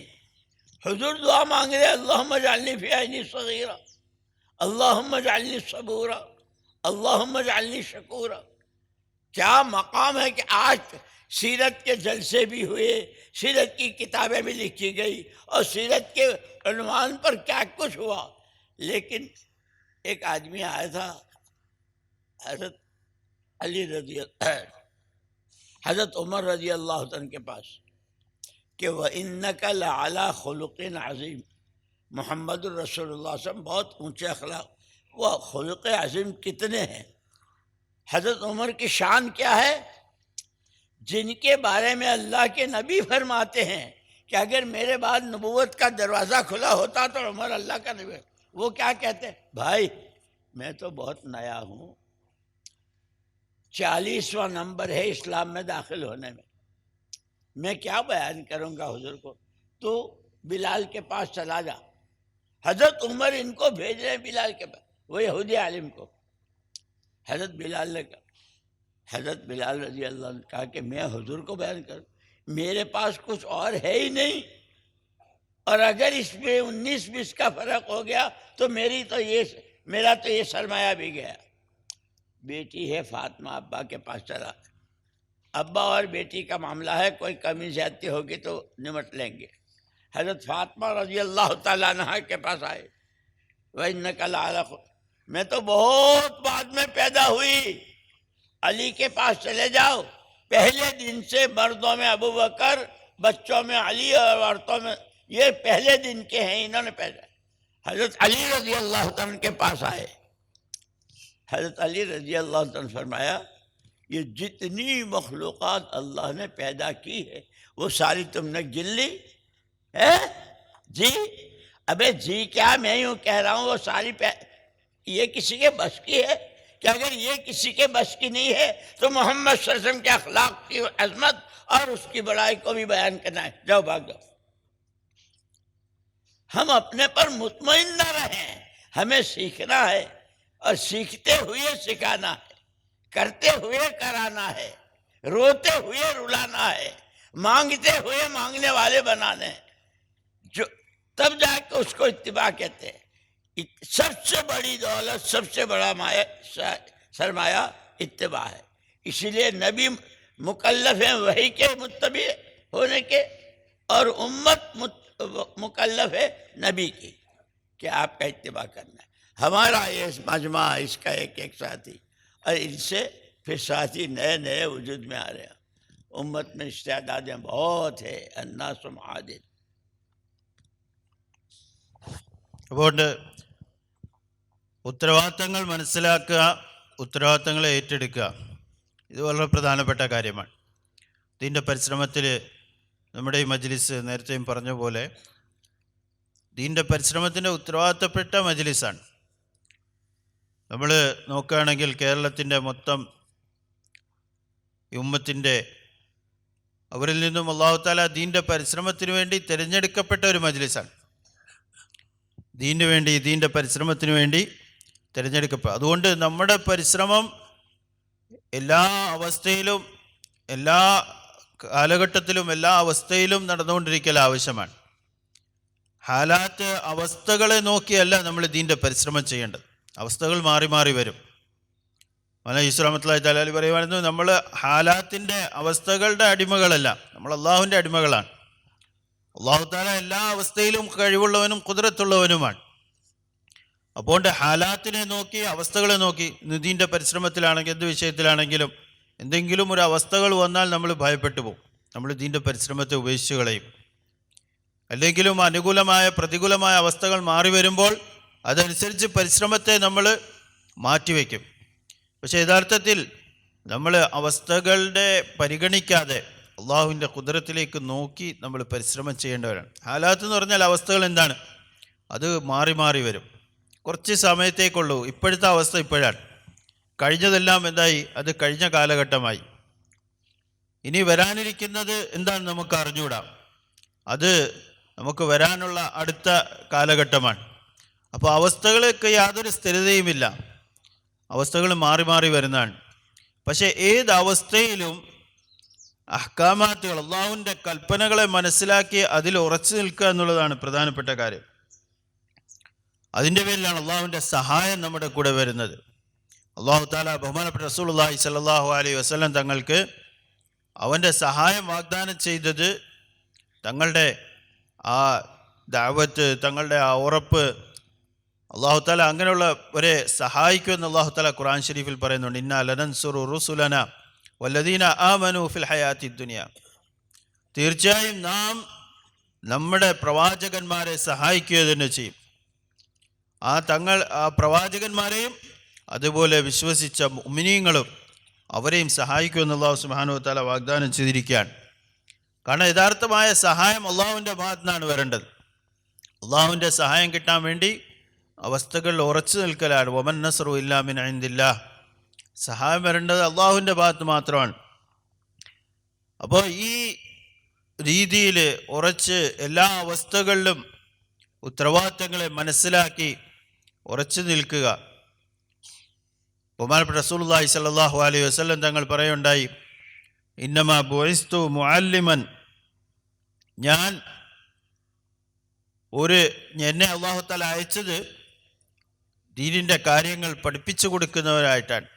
حضور دعا مانگ رہے اللہم اجعلنی فی عینی صغیرہ، اللہم اجعلنی صبورا، اللہم اجعلنی شکورا۔ کیا مقام ہے کہ آج سیرت کے جلسے بھی ہوئے، سیرت کی کتابیں بھی لکھی گئی، اور سیرت کے عنوان پر کیا کچھ ہوا، لیکن ایک آدمی آیا تھا حضرت حضرت عمر رضی اللہ عنہ کے پاس کہ وَإِنَّكَ لَعَلَىٰ خُلُقٍ عَظِيمٍ، محمد الرسول اللہ صلی اللہ علیہ وسلم بہت اونچے اخلاق، وہ خلق عظیم کتنے ہیں؟ حضرت عمر کی شان کیا ہے؟ جن کے بارے میں اللہ کے نبی فرماتے ہیں کہ اگر میرے بعد نبوت کا دروازہ کھلا ہوتا تو عمر اللہ کا نبی، وہ کیا کہتے ہیں؟ بھائی میں تو بہت نیا ہوں، 40واں نمبر ہے اسلام میں داخل ہونے میں کیا بیان کروں گا حضور کو؟ تو بلال کے پاس چلا جا۔ حضرت عمر ان کو بھیج رہے ہیں بلال کے پاس، وہ یہودی عالم کو۔ حضرت بلال نے کہا، حضرت بلال رضی اللہ عنہ نے کہا کہ میں حضور کو بیان کروں، میرے پاس کچھ اور ہے ہی نہیں، اور اگر اس میں 19-20 کا فرق ہو گیا تو میرا تو یہ سرمایہ بھی گیا۔ بیٹی ہے فاطمہ، ابا کے پاس چلا، ابا اور بیٹی کا معاملہ ہے، کوئی کمی زیادتی ہوگی تو نمٹ لیں گے۔ حضرت فاطمہ رضی اللہ تعالیٰ عنہ کے پاس آئے، وَإِنَّكَ لَعَلَىٰ خُلُقٍ، میں تو بہت بعد میں پیدا ہوئی، علی کے پاس چلے جاؤ، پہلے دن سے مردوں میں ابو بکر، بچوں میں علی، اور عورتوں میں یہ پہلے دن کے ہیں، انہوں نے پیدا۔ حضرت علی رضی اللہ عنہ کے پاس آئے، حضرت علی رضی اللہ عنہ نے فرمایا یہ جتنی مخلوقات اللہ نے پیدا کی ہے وہ ساری تم نے گن لی ہے؟ جی ابے جی کیا، میں یوں کہہ رہا ہوں وہ ساری یہ کسی کے بس کی ہے؟ کہ اگر یہ کسی کے بس کی نہیں ہے تو محمد صلی اللہ علیہ وسلم کے اخلاق کی عظمت اور اس کی بڑائی کو بھی بیان کرنا ہے، جاؤ بھاگ جاؤ۔ ہم اپنے پر مطمئن نہ رہیں، ہمیں سیکھنا ہے، اور سیکھتے ہوئے سکھانا ہے، کرتے ہوئے کرانا ہے، روتے ہوئے رلانا ہے، مانگتے ہوئے مانگنے والے بنانے ہیں، جو تب جا کے اس کو اتباع کہتے ہیں۔ سب سے بڑی دولت، سب سے بڑا سرمایہ اتباع ہے۔ اسی لیے نبی مکلف ہیں وحی کے متبع ہونے کے، اور امت مکلف ہے نبی کی کہ آپ کا اتباع کرنا ہے۔ ہمارا یہ مجمع، اس کا ایک ایک ساتھی، اور ان سے پھر ساتھی نئے نئے وجود میں آ رہے ہیں۔ امت میں استعدادیں بہت ہے، الناس معادن۔ അതുകൊണ്ട് ഉത്തരവാദിത്തങ്ങൾ മനസ്സിലാക്കുക, ഉത്തരവാദിത്തങ്ങളെ ഏറ്റെടുക്കുക, ഇത് വളരെ പ്രധാനപ്പെട്ട കാര്യമാണ്. ഇതിൻ്റെ പരിശ്രമത്തിൽ നമ്മുടെ ഈ മജ്ലിസ് നേരത്തെയും പറഞ്ഞ പോലെ ദീൻ്റെ പരിശ്രമത്തിൻ്റെ ഉത്തരവാദിത്തപ്പെട്ട മജ്ലിസാണ്. നമ്മൾ നോക്കുകയാണെങ്കിൽ കേരളത്തിൻ്റെ മൊത്തം ഉമ്മത്തിൻ്റെ അവരിൽ നിന്നും അല്ലാഹു തആല ദീൻ്റെ പരിശ്രമത്തിന് വേണ്ടി തിരഞ്ഞെടുക്കപ്പെട്ട ഒരു മജ്ലിസാണ്. ദീനു വേണ്ടി, ദീൻ്റെ പരിശ്രമത്തിന് വേണ്ടി തിരഞ്ഞെടുക്കപ്പെട്ട. അതുകൊണ്ട് നമ്മുടെ പരിശ്രമം എല്ലാ അവസ്ഥയിലും, എല്ലാ കാലഘട്ടത്തിലും, എല്ലാ അവസ്ഥയിലും നടന്നുകൊണ്ടിരിക്കൽ ആവശ്യമാണ്. ഹാലാത്ത്, അവസ്ഥകളെ നോക്കിയല്ല നമ്മൾ ദീൻ്റെ പരിശ്രമം ചെയ്യേണ്ടത്. അവസ്ഥകൾ മാറി മാറി വരും. ഈശ്വർ റഹ്മത്തുള്ളാഹി തആല പറയുമായിരുന്നു, നമ്മൾ ഹാലാത്തിൻ്റെ അവസ്ഥകളുടെ അടിമകളല്ല, നമ്മൾ അള്ളാഹുവിൻ്റെ അടിമകളാണ്. അള്ളാഹു തആല എല്ലാ അവസ്ഥയിലും കഴിവുള്ളവനും ഖുദ്റത്തുള്ളവനുമാണ്. അപ്പോൾ ഹാലാത്തിനെ നോക്കി, അവസ്ഥകളെ നോക്കി, ദീൻ്റെ പരിശ്രമത്തിലാണെങ്കിൽ, എന്ത് വിഷയത്തിലാണെങ്കിലും എന്തെങ്കിലും ഒരു അവസ്ഥകൾ വന്നാൽ നമ്മൾ ഭയപ്പെട്ടു പോകും, നമ്മൾ ദീൻ്റെ പരിശ്രമത്തെ ഉപേക്ഷിച്ച് കളയും. അല്ലെങ്കിലും അനുകൂലമായ പ്രതികൂലമായ അവസ്ഥകൾ മാറി വരുമ്പോൾ അതനുസരിച്ച് പരിശ്രമത്തെ നമ്മൾ മാറ്റിവെക്കും. പക്ഷെ യഥാർത്ഥത്തിൽ നമ്മൾ അവസ്ഥകളുടെ പരിഗണിക്കാതെ അള്ളാഹുവിൻ്റെ ഖുദ്റത്തിലേക്ക് നോക്കി നമ്മൾ പരിശ്രമം ചെയ്യേണ്ടവരാണ്. ഹാലാത്ത് എന്ന് പറഞ്ഞാൽ അവസ്ഥകൾ എന്താണ്? അത് മാറി മാറി വരും. കുറച്ച് സമയത്തേക്കുള്ളൂ. ഇപ്പോഴത്തെ അവസ്ഥ ഇപ്പോഴാണ്. കഴിഞ്ഞതെല്ലാം എന്തായി? അത് കഴിഞ്ഞ കാലഘട്ടമായി. ഇനി വരാനിരിക്കുന്നത് എന്താണ് നമുക്ക് അറിഞ്ഞുകൂടാ. അത് നമുക്ക് വരാനുള്ള അടുത്ത കാലഘട്ടമാണ്. അപ്പോൾ അവസ്ഥകൾക്ക് യാതൊരു സ്ഥിരതയുമില്ല. അവസ്ഥകൾ മാറി മാറി വരുന്നതാണ്. പക്ഷേ ഏത് അവസ്ഥയിലും അഹ്കാമാത്തുകൾ, അള്ളാഹുവിൻ്റെ കൽപ്പനകളെ മനസ്സിലാക്കി അതിൽ ഉറച്ചു നിൽക്കുക എന്നുള്ളതാണ് പ്രധാനപ്പെട്ട കാര്യം. അതിൻ്റെ പേരിലാണ് അള്ളാഹുവിൻ്റെ സഹായം നമ്മുടെ കൂടെ വരുന്നത്. അള്ളാഹു താല ബഹുമാനപ്പെട്ട റസൂലുള്ളാഹി സ്വല്ലല്ലാഹു അലൈഹി വസല്ലം തങ്ങൾക്ക് അവൻ്റെ സഹായം വാഗ്ദാനം ചെയ്തത് തങ്ങളുടെ ആ ദഅവത്ത്, തങ്ങളുടെ ആ ഉറപ്പ്, അള്ളാഹു താല അങ്ങനെയുള്ളവരെ സഹായിക്കുമെന്ന് അള്ളാഹു താല ഖുർആൻ ഷരീഫിൽ പറയുന്നുണ്ട്. ഇന്നാ ലനൻസുറു റുസുലന വല്ലദീന ആമനു ഫിൽ ഹയാത്തി ദുനിയ. തീർച്ചയായും നാം നമ്മുടെ പ്രവാചകന്മാരെ സഹായിക്കുക തന്നെ ചെയ്യും. ആ പ്രവാചകന്മാരെയും അതുപോലെ വിശ്വസിച്ച മുഅ്മിനീങ്ങളും അവരെയും സഹായിക്കുമെന്ന് അല്ലാഹു സുബ്ഹാനഹു വ തആല വാഗ്ദാനം ചെയ്തിരിക്കുകയാണ്. കാരണം യഥാർത്ഥമായ സഹായം അള്ളാഹുവിൻ്റെ ഭാഗത്തു നിന്നാണ് വരേണ്ടത്. അള്ളാഹുവിൻ്റെ സഹായം കിട്ടാൻ വേണ്ടി അവസ്ഥകളിൽ ഉറച്ചു നിൽക്കലാണ്. വമൻ നസ്റു ഇല്ലാ മിൻ ഇൻദില്ലാഹ്. സഹായം വരേണ്ടത് അള്ളാഹുവിൻ്റെ ഭാഗത്ത് മാത്രമാണ്. അപ്പോൾ ഈ രീതിയിൽ ഉറച്ച് എല്ലാ അവസ്ഥകളിലും ഉത്തരവാദിത്തങ്ങളെ മനസ്സിലാക്കി ഉറച്ചു നിൽക്കുക. ബഹുമാനപ്പെട്ട റസൂലുള്ളാഹി സ്വല്ലല്ലാഹു അലൈഹി വസല്ലം തങ്ങൾ പറയുണ്ടായി, ഇന്നമാ ബുഇസ്തു മുഅല്ലിമൻ. എന്നെ അല്ലാഹു തആല അയച്ചത് ദീനിൻ്റെ കാര്യങ്ങൾ പഠിപ്പിച്ചു കൊടുക്കുന്നവരായിട്ടാണ്.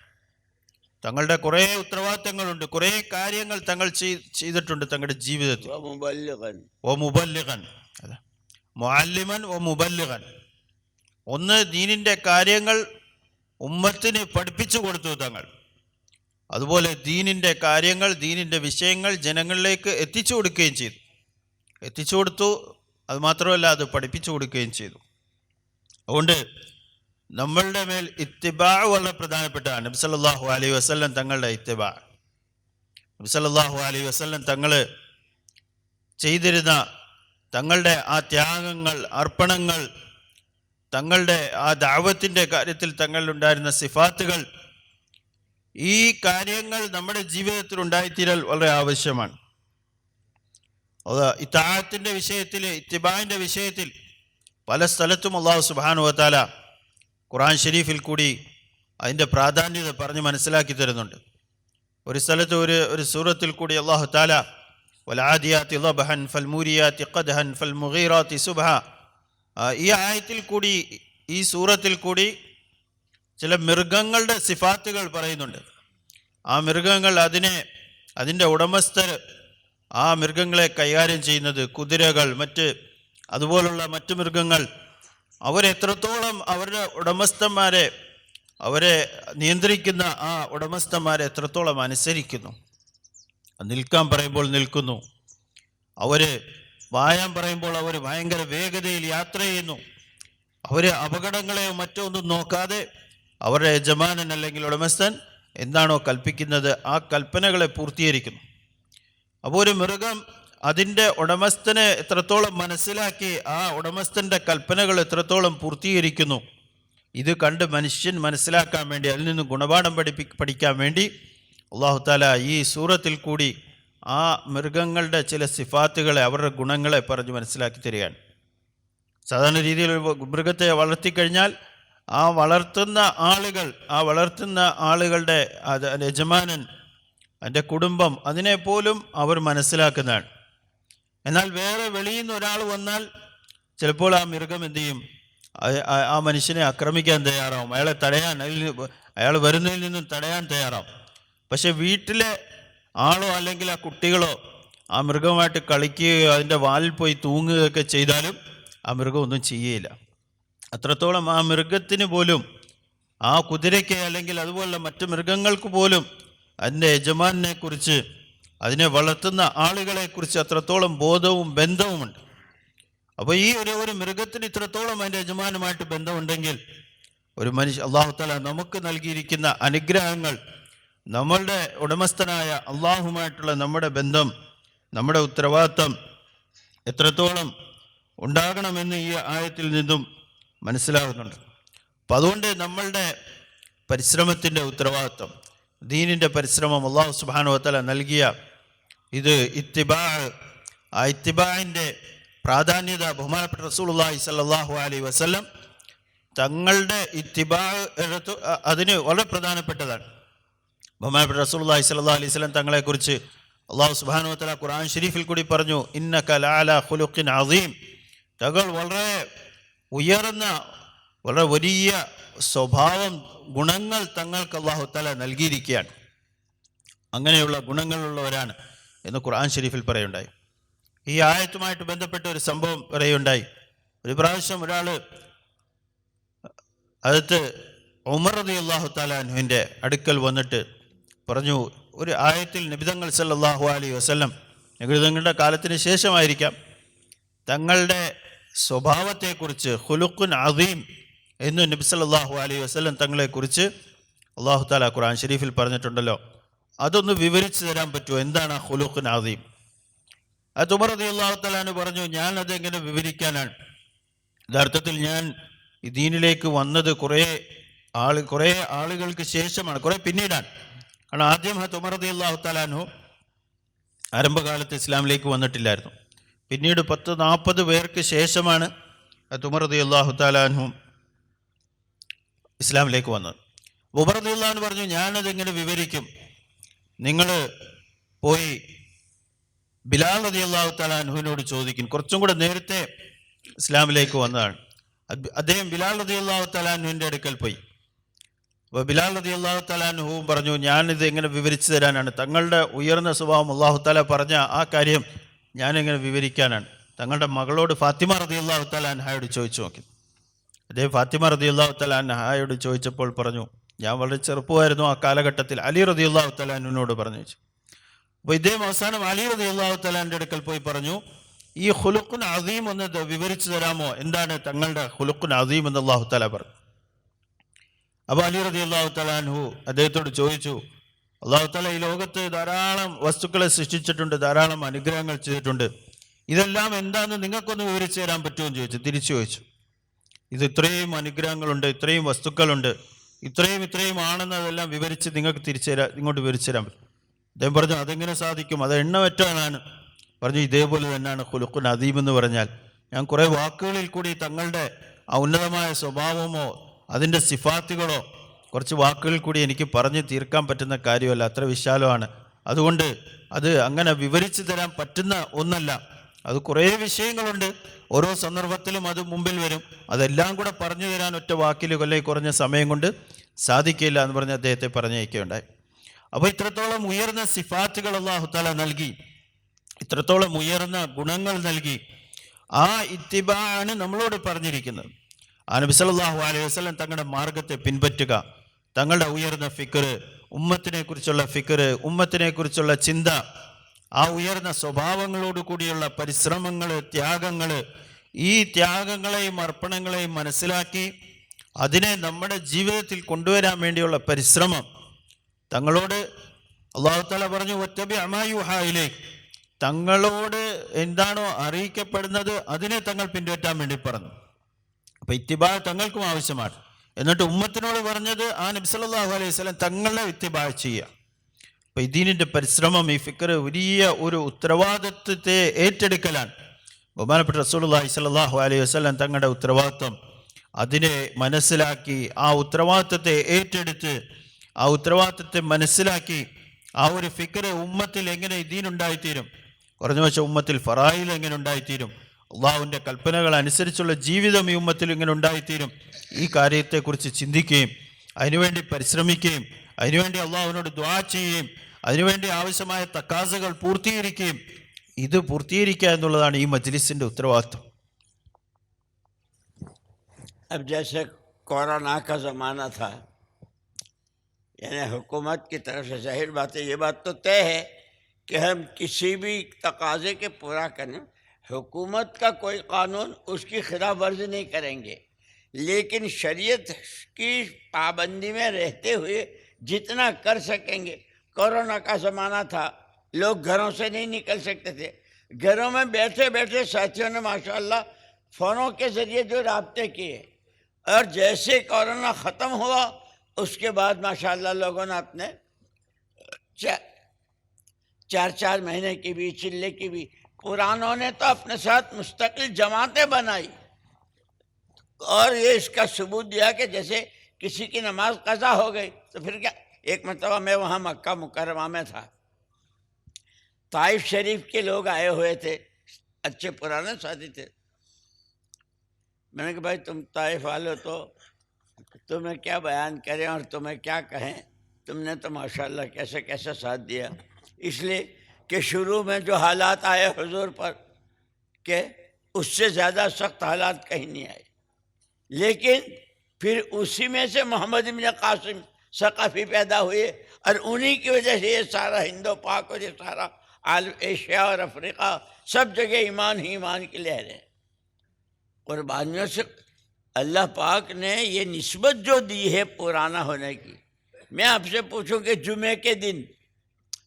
തങ്ങളുടെ കുറേ ഉത്തരവാദിത്തങ്ങളുണ്ട്, കുറേ കാര്യങ്ങൾ തങ്ങൾ ചെയ്തിട്ടുണ്ട് തങ്ങളുടെ ജീവിതത്തിൽ. മുബല്ലിഗൻ, മുഅല്ലിമൻ മുബല്ലിഗൻ. ഒന്ന്, ദീനിൻ്റെ കാര്യങ്ങൾ ഉമ്മത്തിന് പഠിപ്പിച്ചു കൊടുത്തു തങ്ങൾ. അതുപോലെ ദീനിൻ്റെ കാര്യങ്ങൾ, ദീനിൻ്റെ വിഷയങ്ങൾ ജനങ്ങളിലേക്ക് എത്തിച്ചു കൊടുക്കുകയും ചെയ്തു. എത്തിച്ചു കൊടുത്തു, അതുമാത്രമല്ല അത് പഠിപ്പിച്ചു കൊടുക്കുകയും ചെയ്തു. അതുകൊണ്ട് നമ്മളുടെ മേൽ ഇത്തിബാ വളരെ പ്രധാനപ്പെട്ടതാണ്. നബി സല്ലല്ലാഹു അലൈഹി വസല്ലം തങ്ങളുടെ ഇത്തിബാ. നബി സല്ലല്ലാഹു അലൈഹി വസല്ലം തങ്ങൾ ചെയ്തിരുന്ന തങ്ങളുടെ ആ ത്യാഗങ്ങൾ, അർപ്പണങ്ങൾ, തങ്ങളുടെ ആ ദഅവത്തിൻ്റെ കാര്യത്തിൽ തങ്ങളിലുണ്ടായിരുന്ന സിഫാത്തുകൾ, ഈ കാര്യങ്ങൾ നമ്മുടെ ജീവിതത്തിൽ ഉണ്ടായിത്തീരൽ വളരെ ആവശ്യമാണ്. അത് ഇത്താഅത്തിൻ്റെ വിഷയത്തിൽ, ഇത്തിബാഇൻ്റെ വിഷയത്തിൽ പല സ്ഥലത്തും അല്ലാഹു സുബ്ഹാനഹു വ തആല ഖുർആൻ ഷരീഫിൽ കൂടി അതിൻ്റെ പ്രാധാന്യത പറഞ്ഞ് മനസ്സിലാക്കി തരുന്നുണ്ട്. ഒരു സ്ഥലത്ത് ഒരു സൂറത്തിൽ കൂടി അല്ലാഹു തആല വൽആദിയാതി ളബ്ഹൻ ഫൽമൂരിയാതി ഖദ്ഹൻ ഫൽമുഗീറാതി സുബ്ഹ, ഈ ആയത്തിൽ കൂടി, ഈ സൂറത്തിൽ കൂടി ചില മൃഗങ്ങളുടെ സിഫാത്തുകൾ പറയുന്നുണ്ട്. ആ മൃഗങ്ങൾ, അതിൻ്റെ ഉടമസ്ഥർ, ആ മൃഗങ്ങളെ കൈകാര്യം ചെയ്യുന്നത്, കുതിരകൾ, അതുപോലുള്ള മറ്റ് മൃഗങ്ങൾ, അവരെത്രത്തോളം അവരുടെ ഉടമസ്ഥന്മാരെ, അവരെ നിയന്ത്രിക്കുന്ന ആ ഉടമസ്ഥന്മാരെ എത്രത്തോളം അനുസരിക്കുന്നു. നിൽക്കാൻ പറയുമ്പോൾ നിൽക്കുന്നു, അവർ വായാൻ പറയുമ്പോൾ അവർ ഭയങ്കര വേഗതയിൽ യാത്ര ചെയ്യുന്നു. അവർ അപകടങ്ങളെയോ മറ്റോ ഒന്നും നോക്കാതെ അവരുടെ യജമാനൻ അല്ലെങ്കിൽ ഉടമസ്ഥൻ എന്താണോ കൽപ്പിക്കുന്നത് ആ കൽപ്പനകളെ പൂർത്തീകരിക്കുന്നു. അപ്പോൾ ഒരു മൃഗം അതിൻ്റെ ഉടമസ്ഥനെ എത്രത്തോളം മനസ്സിലാക്കി ആ ഉടമസ്ഥൻ്റെ കൽപ്പനകൾ എത്രത്തോളം പൂർത്തീകരിക്കുന്നു, ഇത് കണ്ട് മനുഷ്യൻ മനസ്സിലാക്കാൻ വേണ്ടി, അതിൽ നിന്ന് ഗുണപാഠം പഠിക്കാൻ വേണ്ടി അല്ലാഹു തആല ഈ സൂറത്തിൽ കൂടി ആ മൃഗങ്ങളുടെ ചില സിഫാത്തുകളെ, അവരുടെ ഗുണങ്ങളെ പറഞ്ഞ് മനസ്സിലാക്കി തരികയാണ്. സാധാരണ രീതിയിൽ മൃഗത്തെ വളർത്തിക്കഴിഞ്ഞാൽ ആ വളർത്തുന്ന ആളുകളുടെ യജമാനൻ, അതിൻ്റെ കുടുംബം, അതിനെപ്പോലും അവർ മനസ്സിലാക്കുന്നതാണ്. എന്നാൽ വേറെ വെളിയിൽ നിന്ന് ഒരാൾ വന്നാൽ ചിലപ്പോൾ ആ മൃഗം എന്തു ചെയ്യും? ആ മനുഷ്യനെ ആക്രമിക്കാൻ തയ്യാറാവും, അയാളെ തടയാൻ, അയാൾ വരുന്നതിൽ നിന്നും തടയാൻ തയ്യാറാവും. പക്ഷെ വീട്ടിലെ ആളോ അല്ലെങ്കിൽ ആ കുട്ടികളോ ആ മൃഗമായിട്ട് കളിക്കുകയോ അതിൻ്റെ വാലിൽ പോയി തൂങ്ങുകയൊക്കെ ചെയ്താലും ആ മൃഗം ഒന്നും ചെയ്യുകയില്ല. അത്രത്തോളം ആ മൃഗത്തിന് പോലും, ആ കുതിരയ്ക്ക് അല്ലെങ്കിൽ അതുപോലുള്ള മറ്റു മൃഗങ്ങൾക്ക് പോലും അതിൻ്റെ യജമാനെ കുറിച്ച്, അതിനെ വളർത്തുന്ന ആളുകളെക്കുറിച്ച് അത്രത്തോളം ബോധവും ബന്ധവുമുണ്ട്. അപ്പോൾ ഈ ഒരു മൃഗത്തിന് ഇത്രത്തോളം അതിൻ്റെ യജമാനുമായിട്ട് ബന്ധമുണ്ടെങ്കിൽ ഒരു അള്ളാഹു തആല നമുക്ക് നൽകിയിരിക്കുന്ന അനുഗ്രഹങ്ങൾ, നമ്മളുടെ ഉടമസ്ഥനായ അള്ളാഹുമായിട്ടുള്ള നമ്മുടെ ബന്ധം, നമ്മുടെ ഉത്തരവാദിത്തം എത്രത്തോളം ഉണ്ടാകണമെന്ന് ഈ ആയത്തിൽ നിന്നും മനസ്സിലാകുന്നുണ്ട്. അപ്പം അതുകൊണ്ട് നമ്മളുടെ പരിശ്രമത്തിൻ്റെ ഉത്തരവാദിത്തം, ദീനിൻ്റെ പരിശ്രമം അള്ളാഹു സുബ്ഹാനഹു വ തആല നൽകിയ ഇത് ഇത്തിബാ, ആ ഇത്തിബാഇൻ്റെ പ്രാധാന്യത ബഹുമാനപ്പെട്ട റസൂലുള്ളാഹി സ്വല്ലല്ലാഹു അലൈഹി വസല്ലം തങ്ങളുടെ ഇത്തിബാ അതിന് വളരെ പ്രധാനപ്പെട്ടതാണ്. ബഹുമാനപ്പെട്ട റസൂലുള്ളാഹി സ്വല്ലല്ലാഹു അലൈഹി വസല്ലം തങ്ങളെക്കുറിച്ച് അള്ളാഹു സുബ്ഹാനഹു വ തആല ഖുർആൻ ഷരീഫിൽ കൂടി പറഞ്ഞു, ഇന്നക ലഅലാ ഖുലുഖിൻ അദീം, തങ്ങൾ വളരെ ഉയർന്ന വളരെ വലിയ സ്വഭാവം, ഗുണങ്ങൾ തങ്ങൾക്ക് അള്ളാഹു തആല നൽകിയിരിക്കുകയാണ്, അങ്ങനെയുള്ള ഗുണങ്ങളുള്ളവരാണ് എന്ന് ഖുർആൻ ഷരീഫിൽ പറയുണ്ടായി. ഈ ആയത്തുമായിട്ട് ബന്ധപ്പെട്ട ഒരു സംഭവം പറയുണ്ടായി. ഒരു പ്രാവശ്യം ഒരാൾ അടുത്ത് ഉമർ റളിയല്ലാഹു തആല അൻഹുവിൻ്റെ അടുക്കൽ വന്നിട്ട് പറഞ്ഞു, ഒരു ആയത്തിൽ നബിതങ്ങൾ സല്ലല്ലാഹു അലൈഹി വസല്ലം, നബിതങ്ങളുടെ കാലത്തിന് ശേഷമായിരിക്കാം, തങ്ങളുടെ സ്വഭാവത്തെക്കുറിച്ച് ഖുലുഖുൻ അദീം എന്ന് നബി സല്ലല്ലാഹു അലൈഹി വസല്ലം തങ്ങളെക്കുറിച്ച് അല്ലാഹു തആല ഖുർആൻ ഷരീഫിൽ പറഞ്ഞിട്ടുണ്ടല്ലോ, അതൊന്ന് വിവരിച്ചു തരാൻ പറ്റുമോ? എന്താണ് ഖുലുഖുൻ അദീം? അത് ഉമർ റളിയല്ലാഹു തആല അൻഹു പറഞ്ഞു, ഞാൻ അതെങ്ങനെ വിവരിക്കാനാണ്? യഥാർത്ഥത്തിൽ ഞാൻ ഈ ദീനിലേക്ക് വന്നത് കുറേ ആളുകൾക്ക് ശേഷമാണ്, കുറേ പിന്നീടാണ്. കാരണം ആദ്യം ഉമർ റളിയല്ലാഹു തആല അൻഹു ആരംഭകാലത്ത് ഇസ്ലാമിലേക്ക് വന്നിട്ടില്ലായിരുന്നു. പിന്നീട് 10-40 പേർക്ക് ശേഷമാണ് ഉമർ റളിയല്ലാഹു തആല അൻഹു ഇസ്ലാമിലേക്ക് വന്നത്. ഉമർ റളിയല്ലാഹു അൻഹു പറഞ്ഞു, ഞാനതെങ്ങനെ വിവരിക്കും? നിങ്ങൾ പോയി ബിലാൽ റളിയല്ലാഹു തആല അൻഹുവിനോട് ചോദിക്കും. കുറച്ചും കൂടെ നേരത്തെ ഇസ്ലാമിലേക്ക് വന്നതാണ് അദ്ദേഹം. ബിലാൽ റളിയല്ലാഹു തആല അൻഹുവിൻ്റെ അടുക്കൽ പോയി. അപ്പോൾ ബിലാൽ റളിയല്ലാഹു തആല അൻഹു പറഞ്ഞു, ഞാനിത് എങ്ങനെ വിവരിച്ചു തരാനാണ്? തങ്ങളുടെ ഉയർന്ന സ്വഭാവം അല്ലാഹു തആല പറഞ്ഞ ആ കാര്യം ഞാനെങ്ങനെ വിവരിക്കാനാണ്? തങ്ങളുടെ മകളോട് ഫാത്തിമ റളിയല്ലാഹു തആല അൻഹയോട് ചോദിച്ചു നോക്കി. അദ്ദേഹം ഫാത്തിമ റളിയല്ലാഹു തആല അൻഹയോട് ചോദിച്ചപ്പോൾ പറഞ്ഞു, ഞാൻ വളരെ ചെറുപ്പമായിരുന്നു ആ കാലഘട്ടത്തിൽ. അലി റളിയല്ലാഹു തആല അൻഹുവിനോട് പറഞ്ഞു വെച്ചു. അപ്പോൾ ഇദ്ദേഹം അവസാനം അലി റളിയല്ലാഹു തആലാന്റെ അടുക്കൽ പോയി പറഞ്ഞു, ഈ ഖുലുഖുൻ അദീം ഒന്ന് വിവരിച്ചു തരാമോ? എന്താണ് തങ്ങളുടെ ഖുലുഖുൻ അദീം എന്ന് അല്ലാഹു തആല പറഞ്ഞു. അപ്പോൾ അലി റളിയല്ലാഹു തആല അൻഹു അദ്ദേഹത്തോട് ചോദിച്ചു, അല്ലാഹു തആല ഈ ലോകത്ത് ധാരാളം വസ്തുക്കളെ സൃഷ്ടിച്ചിട്ടുണ്ട്, ധാരാളം അനുഗ്രഹങ്ങൾ ചെയ്തിട്ടുണ്ട്, ഇതെല്ലാം എന്താണെന്ന് നിങ്ങൾക്കൊന്ന് വിവരിച്ചു തരാൻ പറ്റുമോ എന്ന് ചോദിച്ചു. തിരിച്ചു ചോദിച്ചു, ഇത് ഇത്രയും അനുഗ്രഹങ്ങളുണ്ട്, ഇത്രയും വസ്തുക്കളുണ്ട്, ഇത്രയും ആണെന്ന് അതെല്ലാം വിവരിച്ച് നിങ്ങൾക്ക് ഇങ്ങോട്ട് വിവരിച്ചു തരാൻ പറ്റും? അദ്ദേഹം പറഞ്ഞു, അതെങ്ങനെ സാധിക്കും? അത് എണ്ണമറ്റതാണ്. പറഞ്ഞു, ഇതേപോലെ തന്നെയാണ് ഖുലുഖുൻ അദീം എന്ന് പറഞ്ഞാൽ. ഞാൻ കുറേ വാക്കുകളിൽ കൂടി തങ്ങളുടെ ആ ഉന്നതമായ സ്വഭാവമോ അതിൻ്റെ സിഫാത്തുകളോ കുറച്ച് വാക്കുകളിൽ കൂടി എനിക്ക് പറഞ്ഞു തീർക്കാൻ പറ്റുന്ന കാര്യമല്ല, അത്ര വിശാലമാണ്. അതുകൊണ്ട് അത് അങ്ങനെ വിവരിച്ചു തരാൻ പറ്റുന്ന ഒന്നല്ല. അത് കുറേ വിഷയങ്ങളുണ്ട്, ഓരോ സന്ദർഭത്തിലും അത് മുമ്പിൽ വരും. അതെല്ലാം കൂടെ പറഞ്ഞു തരാൻ ഒറ്റ വാക്കിൽ കുറഞ്ഞ സമയം കൊണ്ട് സാധിക്കില്ല എന്ന് പറഞ്ഞ് അദ്ദേഹത്തെ പറഞ്ഞയക്കുകയുണ്ടായി. അപ്പോൾ ഇത്രത്തോളം ഉയർന്ന സിഫാത്തുകൾ അല്ലാഹു തആല നൽകി, ഇത്രത്തോളം ഉയർന്ന ഗുണങ്ങൾ നൽകി. ആ ഇത്തിബാണ് നമ്മളോട് പറഞ്ഞിരിക്കുന്നത്. ആ നബി സല്ലല്ലാഹു അലൈഹി വസല്ലം തങ്ങളുടെ മാർഗത്തെ പിൻപറ്റുക, തങ്ങളുടെ ഉയർന്ന ഫിക്ർ, ഉമ്മത്തിനെ കുറിച്ചുള്ള ഫിക്ർ, ഉമ്മത്തിനെ കുറിച്ചുള്ള ചിന്ത, ആ ഉയർന്ന സ്വഭാവങ്ങളോട് കൂടിയുള്ള പരിശ്രമങ്ങൾ, ത്യാഗങ്ങൾ, ഈ ത്യാഗങ്ങളെയും അർപ്പണങ്ങളെയും മനസ്സിലാക്കി അതിനെ നമ്മുടെ ജീവിതത്തിൽ കൊണ്ടുവരാൻ വേണ്ടിയുള്ള പരിശ്രമം തങ്ങളോട് അല്ലാഹു തആല പറഞ്ഞു, വത്തബി മാ യൂഹാ ഇലൈക്, തങ്ങളോട് എന്താണോ അറിയിക്കപ്പെടുന്നത് അതിനെ തങ്ങൾ പിൻപറ്റാൻ വേണ്ടി പറഞ്ഞു. അപ്പം ഇത്തിബാ തങ്ങൾക്കും ആവശ്യമാണ്. എന്നിട്ട് ഉമ്മത്തിനോട് പറഞ്ഞത് ആ നബി സല്ലല്ലാഹു അലൈഹി വസല്ലം തങ്ങളെ ഇത്തിബാ ചെയ്യുക. അപ്പം ഇതിൻ്റെ പരിശ്രമം, ഈ ഫിക്ർ വലിയ ഒരു ഉത്തരവാദിത്വത്തെ ഏറ്റെടുക്കലാണ്. ബഹുമാനപ്പെട്ട റസൂലുള്ളാഹി സ്വല്ലല്ലാഹു അലൈഹി വസല്ലം തങ്ങളുടെ ഉത്തരവാദിത്വം അതിനെ മനസ്സിലാക്കി, ആ ഉത്തരവാദിത്വത്തെ ഏറ്റെടുത്ത്, ആ ഉത്തരവാദിത്വത്തെ മനസ്സിലാക്കി, ആ ഒരു ഫിക്ർ ഉമ്മത്തിൽ എങ്ങനെ ദീനുണ്ടായിത്തീരും, കുറഞ്ഞ പക്ഷം ഉമ്മത്തിൽ ഫറായിൽ എങ്ങനെ ഉണ്ടായിത്തീരും, അള്ളാഹുവിൻ്റെ കൽപ്പനകൾ അനുസരിച്ചുള്ള ജീവിതം ഈ ഉമ്മത്തിൽ ഇങ്ങനെ ഉണ്ടായിത്തീരും, ഈ കാര്യത്തെക്കുറിച്ച് ചിന്തിക്കുകയും അതിനുവേണ്ടി പരിശ്രമിക്കുകയും അതിനുവേണ്ടി അള്ളാഹുവിനോട് ദുആ ചെയ്യുകയും അതിനുവേണ്ടി ആവശ്യമായ തക്കാസുകൾ പൂർത്തീകരിക്കുകയും, ഇത് പൂർത്തീകരിക്കുക എന്നുള്ളതാണ് ഈ മജ്ലിസിൻ്റെ ഉത്തരവാദിത്വം. अब जैसे कोरोना का ज़माना था, यानी हुकूमत की तरफ से जाहिर बात है, ये बात तो तय है कि हम किसी भी तकाजे के पूरा करें, हुकूमत का कोई कानून उसकी खिलाफ वर्जी नहीं करेंगे। لیکن شریعت کی پابندی میں رہتے ہوئے جتنا کر سکیں گے. کورونا کا زمانہ تھا، لوگ گھروں سے نہیں نکل سکتے تھے، گھروں میں بیٹھے بیٹھے ساتھیوں نے ماشاءاللہ فونوں کے ذریعے جو رابطے کیے، اور جیسے کورونا ختم ہوا اس کے بعد ماشاءاللہ لوگوں نے اپنے 4 مہینے کی بھی، چلے کی بھی، پرانوں نے تو اپنے ساتھ مستقل جماعتیں بنائی، اور یہ اس کا ثبوت دیا کہ جیسے کسی کی نماز قضا ہو گئی تو پھر کیا. ایک مرتبہ میں وہاں مکہ مکرمہ میں تھا، طائف شریف کے لوگ آئے ہوئے تھے، اچھے پرانے ساتھی تھے. میں نے کہا بھائی تم طائف والے تو تمہیں کیا بیان کریں اور تمہیں کیا کہیں، تم نے تو ماشاءاللہ کیسے کیسے ساتھ دیا. اس لیے کہ شروع میں جو حالات آئے حضور پر کہ اس سے زیادہ سخت حالات کہیں نہیں آئے، لیکن پھر اسی میں سے محمد بن قاسم ثقافی پیدا ہوئے، اور انہی کی وجہ سے یہ سارا ہند و پاک اور یہ سارا عالم ایشیا اور افریقہ سب جگہ ایمان ہی ایمان کی لہر ہے. قربانیوں سے اللہ پاک نے یہ نسبت جو دی ہے پرانا ہونے کی. میں آپ سے پوچھوں کہ جمعے کے دن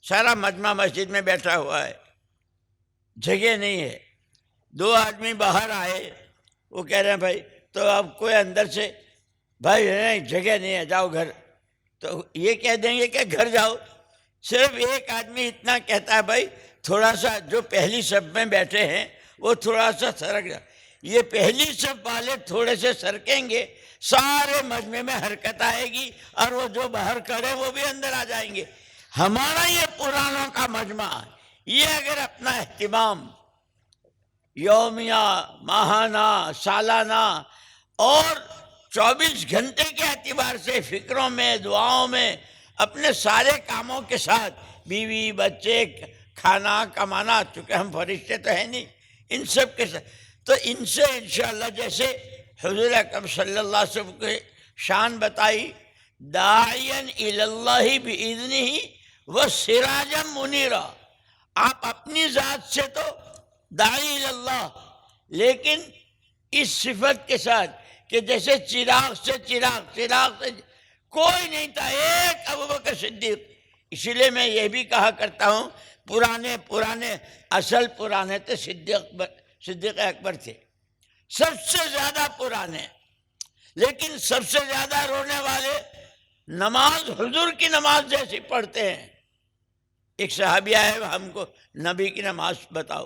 سارا مجمع مسجد میں بیٹھا ہوا ہے، جگہ نہیں ہے، 2 آدمی باہر آئے، وہ کہہ رہے ہیں بھائی تو اب کوئی اندر سے بھائی نہیں جگہ نہیں ہے جاؤ گھر، تو یہ کہہ دیں گے کہ گھر جاؤ. صرف ایک آدمی اتنا کہتا ہے بھائی تھوڑا سا جو پہلی صف میں بیٹھے ہیں وہ تھوڑا سا سرک جائے. یہ پہلی صف والے تھوڑے سے سرکیں گے، سارے مجمع میں حرکت آئے گی، اور وہ جو باہر کھڑے وہ بھی اندر آ جائیں گے. ہمارا یہ پرانوں کا مجمع ہے، یہ اگر اپنا اہتمام یومیہ، ماہانہ، سالانہ اور 24 گھنٹے کے اعتبار سے فکروں میں، دعاؤں میں، اپنے سارے کاموں کے ساتھ، بیوی بچے، کھانا کمانا، چونکہ ہم فرشتے تو ہیں نہیں، ان سب کے ساتھ، تو ان سے انشاءاللہ جیسے حضور اکرم صلی اللہ علیہ وسلم کی شان بتائی، داعین الی اللہ بإذنہ وسراجا منیرا. آپ اپنی ذات سے تو داعی الی اللہ، لیکن اس صفت کے ساتھ کہ جیسے چراغ سے کوئی نہیں تھا، ایک ابوبکر صدیق. اسی لیے میں یہ بھی کہا کرتا ہوں پرانے اصل پرانے تو صدیق اکبر تھے، سب سے زیادہ پرانے، لیکن سب سے زیادہ رونے والے نماز حضور کی نماز جیسی پڑھتے ہیں. ایک صحابی آئے ہم کو نبی کی نماز بتاؤ،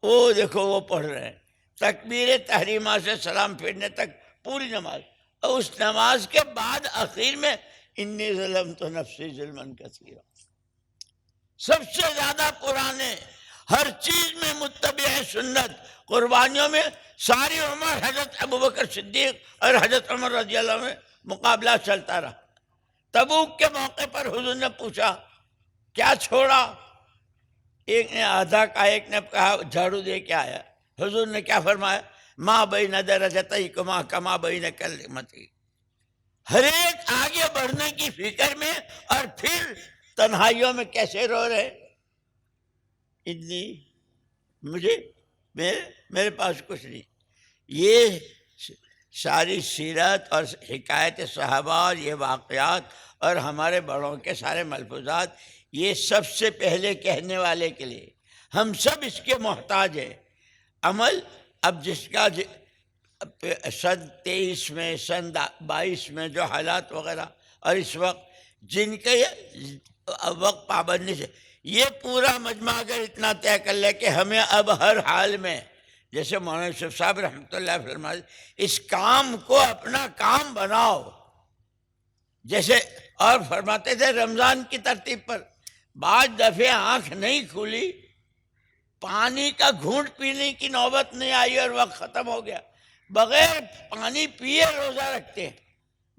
وہ دیکھو وہ پڑھ رہے ہیں تکبیر تحریمہ سے سلام پھیرنے تک پوری نماز، اور اس نماز کے بعد آخر میں انی ظلمت نفسی ظلما کثیرا. سب سے زیادہ پرانے، ہر چیز میں متبع سنت، قربانیوں میں ساری عمر حضرت ابوبکر صدیق اور حضرت عمر رضی اللہ عنہ میں مقابلہ چلتا رہا. تبوک کے موقع پر حضور نے پوچھا کیا چھوڑا، ایک نے آدھا کہا، ایک نے کہا جھاڑو دے کے آیا. حضور نے کیا فرمایا، ما بین درجتیکما کما بین کلمتی. ہر ایک آگے بڑھنے کی فکر میں، اور پھر تنہائیوں میں کیسے رو رہے. اتنی میرے پاس کچھ نہیں. یہ ساری سیرت اور حکایت صحابہ اور یہ واقعات اور ہمارے بڑوں کے سارے ملفوظات، یہ سب سے پہلے کہنے والے کے لیے ہم سب اس کے محتاج ہیں. عمل اب جس کا سن 23 میں، سن 22 میں جو حالات وغیرہ، اور اس وقت جن کے وقت پابندی سے یہ پورا مجمع اگر اتنا طے کر لے کہ ہمیں اب ہر حال میں، جیسے مولانا یوسف صاحب رحمۃ اللہ فرمائے، اس کام کو اپنا کام بناؤ. جیسے اور فرماتے تھے رمضان کی ترتیب پر، بعض دفعے آنکھ نہیں کھلی، پانی کا گھونٹ پینے کی نوبت نہیں آئی اور وقت ختم ہو گیا، بغیر پانی پیے روزہ رکھتے ہیں،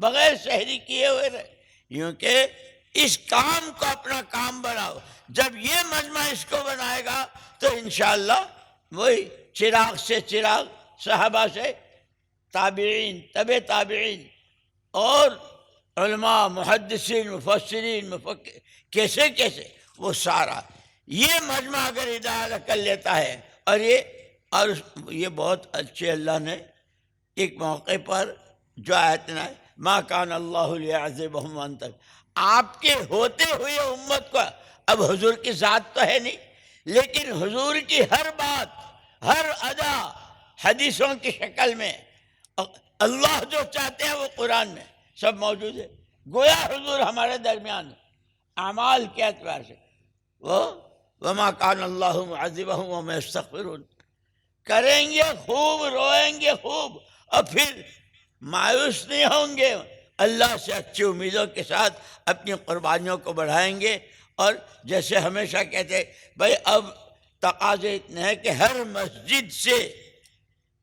بغیر سحری کیے ہوئے رہے. یوں کہ اس کام کو اپنا کام بناؤ. جب یہ مجمع اس کو بنائے گا تو انشاءاللہ وہی چراغ سے چراغ، صحابہ سے تابعین، طبع تابعین، اور علماء، محدثین، مفسرین، کیسے وہ سارا یہ مجمع اگر ادارہ کر لیتا ہے. اور یہ بہت اچھے اللہ نے ایک موقع پر जो आयत ना मा कान अल्लाहु लियअज़िबहुम व अंत, आपके होते हुए उम्मत को, अब हुजूर की ज़ात तो है नहीं, लेकिन हुजूर की हर बात, हर अदा हदीसों की शक्ल में, अल्लाह जो चाहते हैं वो कुरान में सब मौजूद है। गोया हुजूर हमारे दरमियान अमाल के एतबार से वो वमा कान अल्लाहु मुअज़्ज़िबहुम व हुम यस्तग़फ़िरून, करेंगे खूब, रोएंगे खूब, और फिर मायूस नहीं होंगे, अल्लाह से अच्छी उम्मीदों के साथ अपनी कुर्बानियों को बढ़ाएंगे। और जैसे हमेशा कहते हैं भाई, अब तकाज़े इतने हैं कि हर मस्जिद से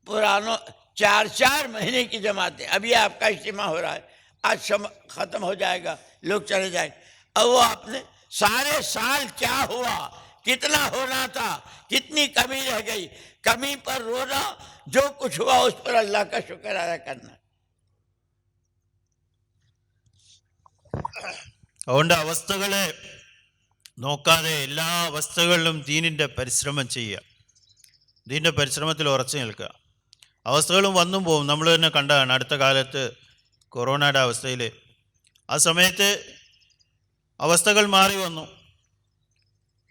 पुरानों 4-4 महीने की जमातें, अभी आपका इज्तिमा हो रहा है, आज ख़त्म हो जाएगा, लोग चले जाएंगे, अब वो आपने सारे साल क्या हुआ, कितना होना था, कितनी कमी रह गई, कमी पर रोना, जो कुछ हुआ उस पर अल्लाह का शुक्र अदा करना। അതുകൊണ്ട് അവസ്ഥകളെ നോക്കാതെ എല്ലാ അവസ്ഥകളിലും ദീനിൻ്റെ പരിശ്രമം ചെയ്യുക, ദീനിൻ്റെ പരിശ്രമത്തിൽ ഉറച്ചു നിൽക്കുക. അവസ്ഥകളും വന്നും പോവും. നമ്മൾ തന്നെ കണ്ടതാണ് അടുത്ത കാലത്ത് കൊറോണയുടെ അവസ്ഥയിൽ. ആ സമയത്ത് അവസ്ഥകൾ മാറി വന്നു.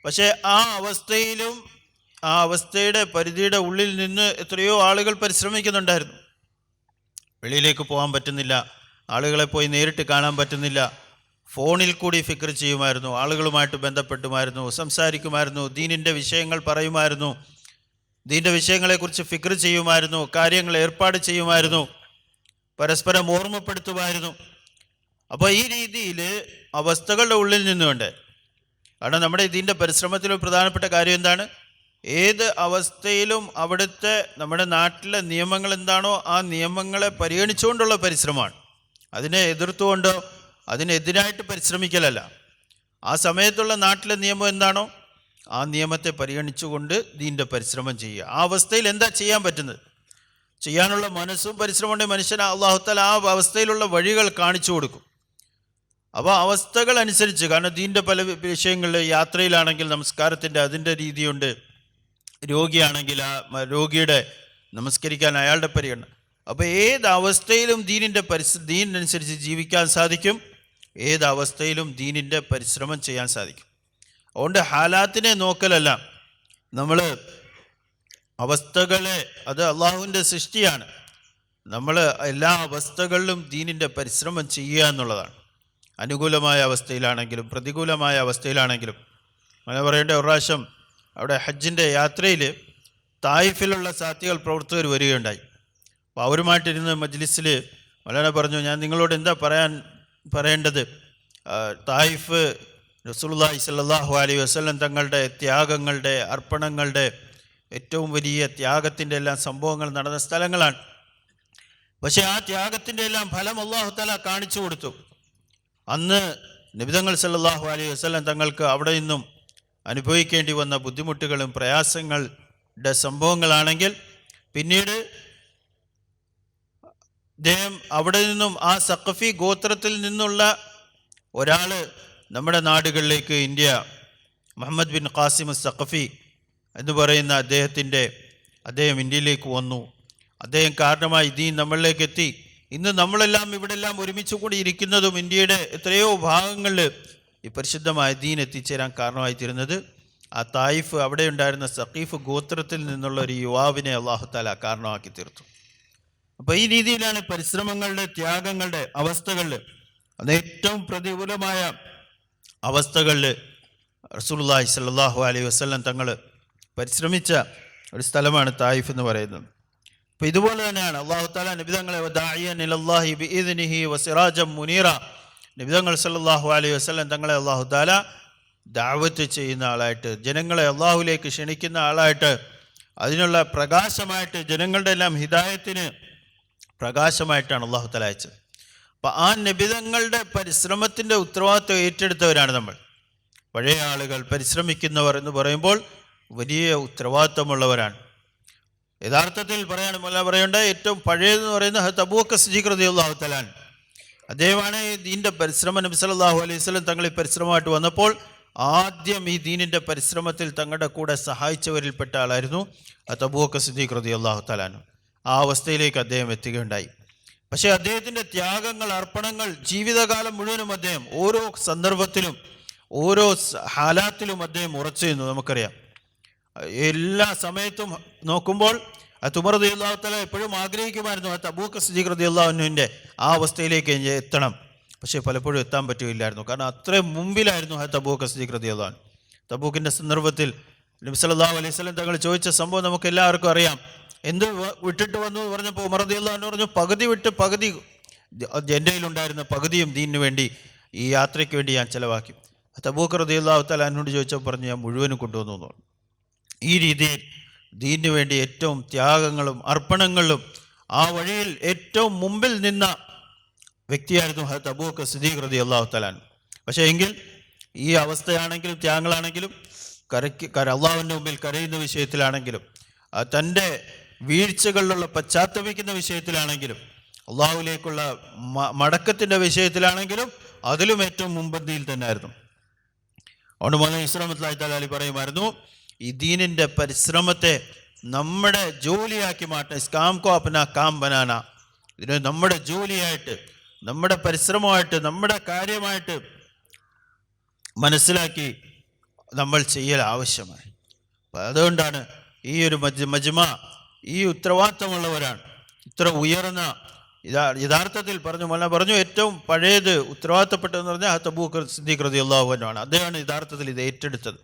പക്ഷേ ആ അവസ്ഥയിലും ആ അവസ്ഥയുടെ പരിധിയുടെ ഉള്ളിൽ നിന്ന് എത്രയോ ആളുകൾ പരിശ്രമിക്കുന്നുണ്ടായിരുന്നു. വെളിയിലേക്ക് പോകാൻ പറ്റുന്നില്ല, ആളുകളെ പോയി നേരിട്ട് കാണാൻ പറ്റുന്നില്ല, ഫോണിൽ കൂടി ഫിക്ർ ചെയ്യുമായിരുന്നു, ആളുകളുമായിട്ട് ബന്ധപ്പെട്ടുമായിരുന്നു, സംസാരിക്കുമായിരുന്നു, ദീനിൻ്റെ വിഷയങ്ങൾ പറയുമായിരുന്നു, ദീനിൻ്റെ വിഷയങ്ങളെക്കുറിച്ച് ഫിക്ർ ചെയ്യുമായിരുന്നു, കാര്യങ്ങൾ ഏർപ്പാട് ചെയ്യുമായിരുന്നു, പരസ്പരം ഓർമ്മപ്പെടുത്തുമായിരുന്നു. അപ്പോൾ ഈ രീതിയിൽ അവസ്ഥകളുടെ ഉള്ളിൽ നിന്നുകൊണ്ട്, കാരണം നമ്മുടെ ഇതിൻ്റെ പരിശ്രമത്തിലും പ്രധാനപ്പെട്ട കാര്യം എന്താണ്? ഏത് അവസ്ഥയിലും അവിടുത്തെ നമ്മുടെ നാട്ടിലെ നിയമങ്ങൾ എന്താണോ ആ നിയമങ്ങളെ പരിഗണിച്ചുകൊണ്ടുള്ള പരിശ്രമമാണ്. അതിനെ എതിർത്തുകൊണ്ടോ അതിനെതിരായിട്ട് പരിശ്രമിക്കലല്ല. ആ സമയത്തുള്ള നാട്ടിലെ നിയമം എന്താണോ ആ നിയമത്തെ പരിഗണിച്ചുകൊണ്ട് ദീൻ്റെ പരിശ്രമം ചെയ്യുക. ആ അവസ്ഥയിൽ എന്താ ചെയ്യാൻ പറ്റുന്നത്, ചെയ്യാനുള്ള മനസ്സും പരിശ്രമമുണ്ട് മനുഷ്യന് അല്ലാഹു തആല ആ അവസ്ഥയിലുള്ള വഴികൾ കാണിച്ചു കൊടുക്കും. അപ്പോൾ അവസ്ഥകൾ അനുസരിച്ച്, കാരണം ദീൻ്റെ പല വിഷയങ്ങളിൽ, യാത്രയിലാണെങ്കിൽ നമസ്കാരത്തിൻ്റെ അതിൻ്റെ രീതിയുണ്ട്, രോഗിയാണെങ്കിൽ ആ രോഗിയുടെ നമസ്കരിക്കാൻ അയാളുടെ പരിഗണന. അപ്പോൾ ഏത് അവസ്ഥയിലും ദീനിനനുസരിച്ച് ജീവിക്കാൻ സാധിക്കും, ഏത് അവസ്ഥയിലും ദീനിൻ്റെ പരിശ്രമം ചെയ്യാൻ സാധിക്കും. അതുകൊണ്ട് ഹാലാത്തിനെ നോക്കലല്ല, നമ്മൾ അവസ്ഥകളെ, അത് അള്ളാഹുവിൻ്റെ സൃഷ്ടിയാണ്, നമ്മൾ എല്ലാ അവസ്ഥകളിലും ദീനിൻ്റെ പരിശ്രമം ചെയ്യുക എന്നുള്ളതാണ്. അനുകൂലമായ അവസ്ഥയിലാണെങ്കിലും പ്രതികൂലമായ അവസ്ഥയിലാണെങ്കിലും. അങ്ങനെ പറയേണ്ട ഒരു പ്രാവശ്യം അവിടെ ഹജ്ജിൻ്റെ യാത്രയിൽ തായിഫിലുള്ള സാത്തികൾ പ്രവർത്തകർ വരികയുണ്ടായി. അപ്പോൾ അവരുമായിട്ടിരുന്ന് മജ്ലിസിൽ മൗലാന പറഞ്ഞു, ഞാൻ നിങ്ങളോട് എന്താ പറയേണ്ടത്, തായിഫ് റസൂലുള്ളാഹി സ്വല്ലല്ലാഹു അലൈഹി വസല്ലം തങ്ങളുടെ ത്യാഗങ്ങളുടെ, അർപ്പണങ്ങളുടെ, ഏറ്റവും വലിയ ത്യാഗത്തിൻ്റെ എല്ലാം സംഭവങ്ങൾ നടന്ന സ്ഥലങ്ങളാണ്. പക്ഷേ ആ ത്യാഗത്തിൻ്റെ എല്ലാം ഫലം അല്ലാഹു തആല കാണിച്ചു കൊടുത്തു. അന്ന് നബിതങ്ങൾ സല്ലല്ലാഹു അലൈഹി വസല്ലം തങ്ങൾക്ക് അവിടെ നിന്നും അനുഭവിക്കേണ്ടി വന്ന ബുദ്ധിമുട്ടുകളും പ്രയാസങ്ങളുടെ സംഭവങ്ങളാണെങ്കിൽ, പിന്നീട് അദ്ദേഹം അവിടെ നിന്നും ആ സഖഫി ഗോത്രത്തിൽ നിന്നുള്ള ഒരാൾ നമ്മുടെ നാടുകളിലേക്ക്, ഇന്ത്യ, മുഹമ്മദ് ബിൻ ഖാസിം സഖഫി എന്ന് പറയുന്ന അദ്ദേഹം ഇന്ത്യയിലേക്ക് വന്നു. അദ്ദേഹം കാരണമായി ദീൻ നമ്മളിലേക്ക് എത്തി. ഇന്ന് നമ്മളെല്ലാം ഇവിടെല്ലാം ഒരുമിച്ച് കൂടി ഇരിക്കുന്നതും ഇന്ത്യയുടെ എത്രയോ ഭാഗങ്ങളിൽ ഈ പരിശുദ്ധമായ ദീൻ എത്തിച്ചേരാൻ കാരണമായി തീരുന്നത് ആ തായിഫ്, അവിടെ ഉണ്ടായിരുന്ന സഖീഫ് ഗോത്രത്തിൽ നിന്നുള്ള ഒരു യുവാവിനെ അല്ലാഹു തആല കാരണമാക്കി തീർത്തു. അപ്പോൾ ഈ രീതിയിലാണ് പരിശ്രമങ്ങളുടെ, ത്യാഗങ്ങളുടെ അവസ്ഥകളിൽ, അത് ഏറ്റവും പ്രതികൂലമായ അവസ്ഥകളിൽ റസൂലുള്ളാഹി സ്വല്ലല്ലാഹു അലൈഹി വസല്ലം തങ്ങൾ പരിശ്രമിച്ച ഒരു സ്ഥലമാണ് തായിഫ് എന്ന് പറയുന്നത്. അപ്പോൾ ഇതുപോലെ തന്നെയാണ് അല്ലാഹു തആല നബിതങ്ങളെ വദാഇയൻ ഇലല്ലാഹി ബിഇദ്നിഹി വസിറാജം മുനീറ, നബിതങ്ങൾ സല്ലല്ലാഹു അലൈഹി വസല്ലം തങ്ങളെ അല്ലാഹു തആല ദഅവത്ത് ചെയ്യുന്ന ആളായിട്ട്, ജനങ്ങളെ അല്ലാഹുവിലേക്ക് ക്ഷണിക്കുന്ന ആളായിട്ട്, അതിനുള്ള പ്രകാശമായിട്ട്, ജനങ്ങളുടെ എല്ലാം ഹിദായത്തിന് പ്രകാശമായിട്ടാണ് അല്ലാഹു തആല അയച്ചത്. അപ്പം ആ നബിതങ്ങളുടെ പരിശ്രമത്തിൻ്റെ ഉത്തരവാദിത്വം ഏറ്റെടുത്തവരാണ് നമ്മൾ. പഴയ ആളുകൾ, പരിശ്രമിക്കുന്നവർ എന്ന് പറയുമ്പോൾ വലിയ ഉത്തരവാദിത്വമുള്ളവരാണ്. യഥാർത്ഥത്തിൽ പറയേണ്ട ഏറ്റവും പഴയതെന്ന് പറയുന്നത് അബൂബക്കർ സിദ്ദീഖ് റളിയല്ലാഹു തആല അൻഹു. അദ്ദേഹമാണ് ഈ ദീനിൻ്റെ പരിശ്രമം, നബി സല്ലല്ലാഹു അലൈഹി വസല്ലം തങ്ങൾ ഈ പരിശ്രമമായിട്ട് വന്നപ്പോൾ ആദ്യം ഈ ദീനിൻ്റെ പരിശ്രമത്തിൽ തങ്ങളുടെ കൂടെ സഹായിച്ചവരിൽപ്പെട്ട ആളായിരുന്നു അബൂബക്കർ സിദ്ദീഖ് റളിയല്ലാഹു തആല അൻഹു. ആ അവസ്ഥയിലേക്ക് അദ്ദേഹം എത്തുകയുണ്ടായി. പക്ഷെ അദ്ദേഹത്തിൻ്റെ ത്യാഗങ്ങൾ, അർപ്പണങ്ങൾ ജീവിതകാലം മുഴുവനും അദ്ദേഹം ഓരോ സന്ദർഭത്തിലും ഓരോ ഹാലാത്തിലും അദ്ദേഹം ഉറച്ചു നിന്നു. നമുക്കറിയാം, എല്ലാ സമയത്തും നോക്കുമ്പോൾ ഉമർ റളിയല്ലാഹു തആല എപ്പോഴും ആഗ്രഹിക്കുമായിരുന്നു അബൂബക്കർ സിദ്ദീഖ് റളിയല്ലാഹു അൻഹുവിൻ്റെ ആ അവസ്ഥയിലേക്ക് എത്തണം. പക്ഷേ പലപ്പോഴും എത്താൻ പറ്റുകയില്ലായിരുന്നു. കാരണം അത്രയും മുമ്പിലായിരുന്നു അബൂബക്കർ സിദ്ദീഖ് റളിയല്ലാഹു അൻഹു. തബൂക്കിൻ്റെ സന്ദർഭത്തിൽ നബി സല്ലല്ലാഹു അലൈഹി വസല്ലം തങ്ങൾ ചോദിച്ച സംഭവം നമുക്ക് എല്ലാവർക്കും അറിയാം. എന്ത് വിട്ടിട്ട് വന്നു എന്ന് പറഞ്ഞപ്പോൾ ഉമർ റളിയല്ലാഹു അൻഹു പറഞ്ഞു, പകുതി വിട്ട് പകുതി എൻ്റെ കയ്യിലുണ്ടായിരുന്ന പകുതിയും ദീനിന് വേണ്ടി, ഈ യാത്രയ്ക്ക് വേണ്ടി ഞാൻ ചിലവാക്കി. അബൂബക്കർ റളിയല്ലാഹു തആല അൻഹുവിനോട് ചോദിച്ചപ്പോൾ പറഞ്ഞു, ഞാൻ മുഴുവനും കൊണ്ടുവന്നു എന്ന് പറഞ്ഞു. ഈ രീതിയിൽ ദീനിന് വേണ്ടി ഏറ്റവും ത്യാഗങ്ങളും അർപ്പണങ്ങളും ആ വഴിയിൽ ഏറ്റവും മുമ്പിൽ നിന്ന വ്യക്തിയായിരുന്നു അബൂബക്കർ സിദ്ദീഖ് റളിയല്ലാഹു തആല അൻഹു. പക്ഷേ എങ്കിൽ ഈ അവസ്ഥയാണെങ്കിലും ത്യാഗങ്ങളാണെങ്കിലും അള്ളാഹുവിൻ്റെ മുമ്പിൽ കരയുന്ന വിഷയത്തിലാണെങ്കിലും തൻ്റെ വീഴ്ചകളിലുള്ള പശ്ചാത്തപിക്കുന്ന വിഷയത്തിലാണെങ്കിലും അള്ളാഹുവിലേക്കുള്ള മടക്കത്തിൻ്റെ വിഷയത്തിലാണെങ്കിലും അതിലും ഏറ്റവും മുൻപന്തിയിൽ തന്നെ ആയിരുന്നു. അതുകൊണ്ട് മൗലാന ഇസ്ലാം റഹ്മത്തുള്ളാഹി തആല അലൈഹി പറയുമായിരുന്നു, ഈ ദീനിൻ്റെ പരിശ്രമത്തെ നമ്മുടെ ജോലിയാക്കി മാറ്റാൻ, ഇസ്കാം കോ അപ്നാ കാം ബനാന, ഇതിനെ നമ്മുടെ ജോലിയായിട്ട്, നമ്മുടെ പരിശ്രമമായിട്ട്, നമ്മുടെ കാര്യമായിട്ട് മനസ്സിലാക്കി നമ്മൾ ചെയ്യൽ ആവശ്യമായി. അപ്പം അതുകൊണ്ടാണ് ഈ ഒരു മജ്മ ഈ ഉത്തരവാദിത്തമുള്ളവരാണ്. ഇത്ര ഉയർന്ന യഥാർത്ഥത്തിൽ പറഞ്ഞു ഏറ്റവും പഴയത് ഉത്തരവാദിത്തപ്പെട്ടതെന്ന് പറഞ്ഞാൽ അബൂബക്കർ സിദ്ദീഖ് റളിയല്ലാഹു അൻഹു ആണ്. അദ്ദേഹമാണ് യഥാർത്ഥത്തിൽ ഇത് ഏറ്റെടുത്തത്.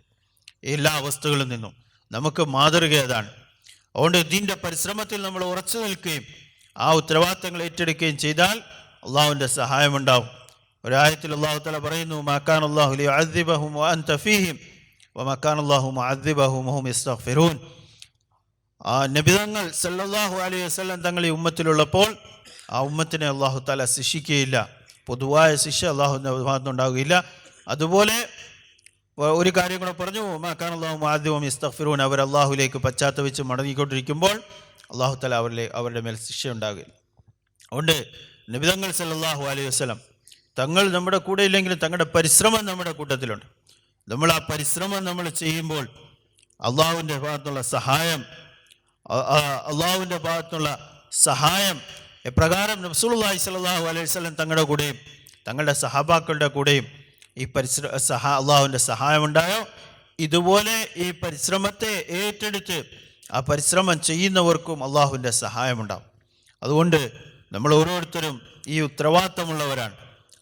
എല്ലാ അവസ്ഥകളിൽ നിന്നും നമുക്ക് മാതൃക അതാണ്. അതുകൊണ്ട് ഇതിൻ്റെ പരിശ്രമത്തിൽ നമ്മൾ ഉറച്ചു നിൽക്കുകയും ആ ഉത്തരവാദിത്തങ്ങൾ ഏറ്റെടുക്കുകയും ചെയ്താൽ അള്ളാഹുവിൻ്റെ സഹായമുണ്ടാവും. ഒരായത്തിൽ അള്ളാഹു തആല പറയുന്നു, മാ കാന അല്ലാഹു ലിയുഅദ്ദിബഹും വഅൻത ഫീഹിം വമാ കാന അല്ലാഹു മുഅദ്ദിബഹും വഹും യസ്തഗ്ഫിറൂൻ. ആ നബിതങ്ങൾ സല്ലല്ലാഹു അലൈഹി വസല്ലം തങ്ങൾ ഈ ഉമ്മത്തിലുള്ളപ്പോൾ ആ ഉമ്മത്തിനെ അള്ളാഹു തആല ശിക്ഷിക്കുകയില്ല. പൊതുവായ ശിക്ഷ അള്ളാഹുവിൻ്റെ ഭാഗത്തുനിന്നുണ്ടാവുകയില്ല. അതുപോലെ ഒരു കാര്യം കൂടെ പറഞ്ഞു, മാ കാന അല്ലാഹു മുഅദ്ദിബഹും യസ്തഗ്ഫിറൂൻ, അവർ അള്ളാഹുവിലേക്ക് പശ്ചാത്തപിച്ച് മടങ്ങിക്കൊണ്ടിരിക്കുമ്പോൾ അള്ളാഹു തആല അവരുടെ മേൽ ശിക്ഷ ഉണ്ടാകുകയില്ല. അതുകൊണ്ട് നബിതങ്ങൾ സല്ലല്ലാഹു അലൈഹി വസല്ലം തങ്ങൾ നമ്മുടെ കൂടെ ഇല്ലെങ്കിലും തങ്ങളുടെ പരിശ്രമം നമ്മുടെ കൂട്ടത്തിലുണ്ട്. നമ്മൾ ആ പരിശ്രമം നമ്മൾ ചെയ്യുമ്പോൾ അള്ളാഹുവിൻ്റെ ഭാഗത്തുള്ള സഹായം എപ്രകാരം റസൂലുള്ളാഹി സ്വല്ലല്ലാഹു അലൈഹി വസല്ലം തങ്ങളുടെ കൂടെയും തങ്ങളുടെ സഹാബാക്കളുടെ കൂടെയും ഈ അള്ളാഹുവിൻ്റെ സഹായമുണ്ടായോ, ഇതുപോലെ ഈ പരിശ്രമത്തെ ഏറ്റെടുത്ത് ആ പരിശ്രമം ചെയ്യുന്നവർക്കും അള്ളാഹുവിൻ്റെ സഹായമുണ്ടാകും. അതുകൊണ്ട് നമ്മൾ ഓരോരുത്തരും ഈ ഉത്തരവാദിത്തമുള്ളവരാണ്.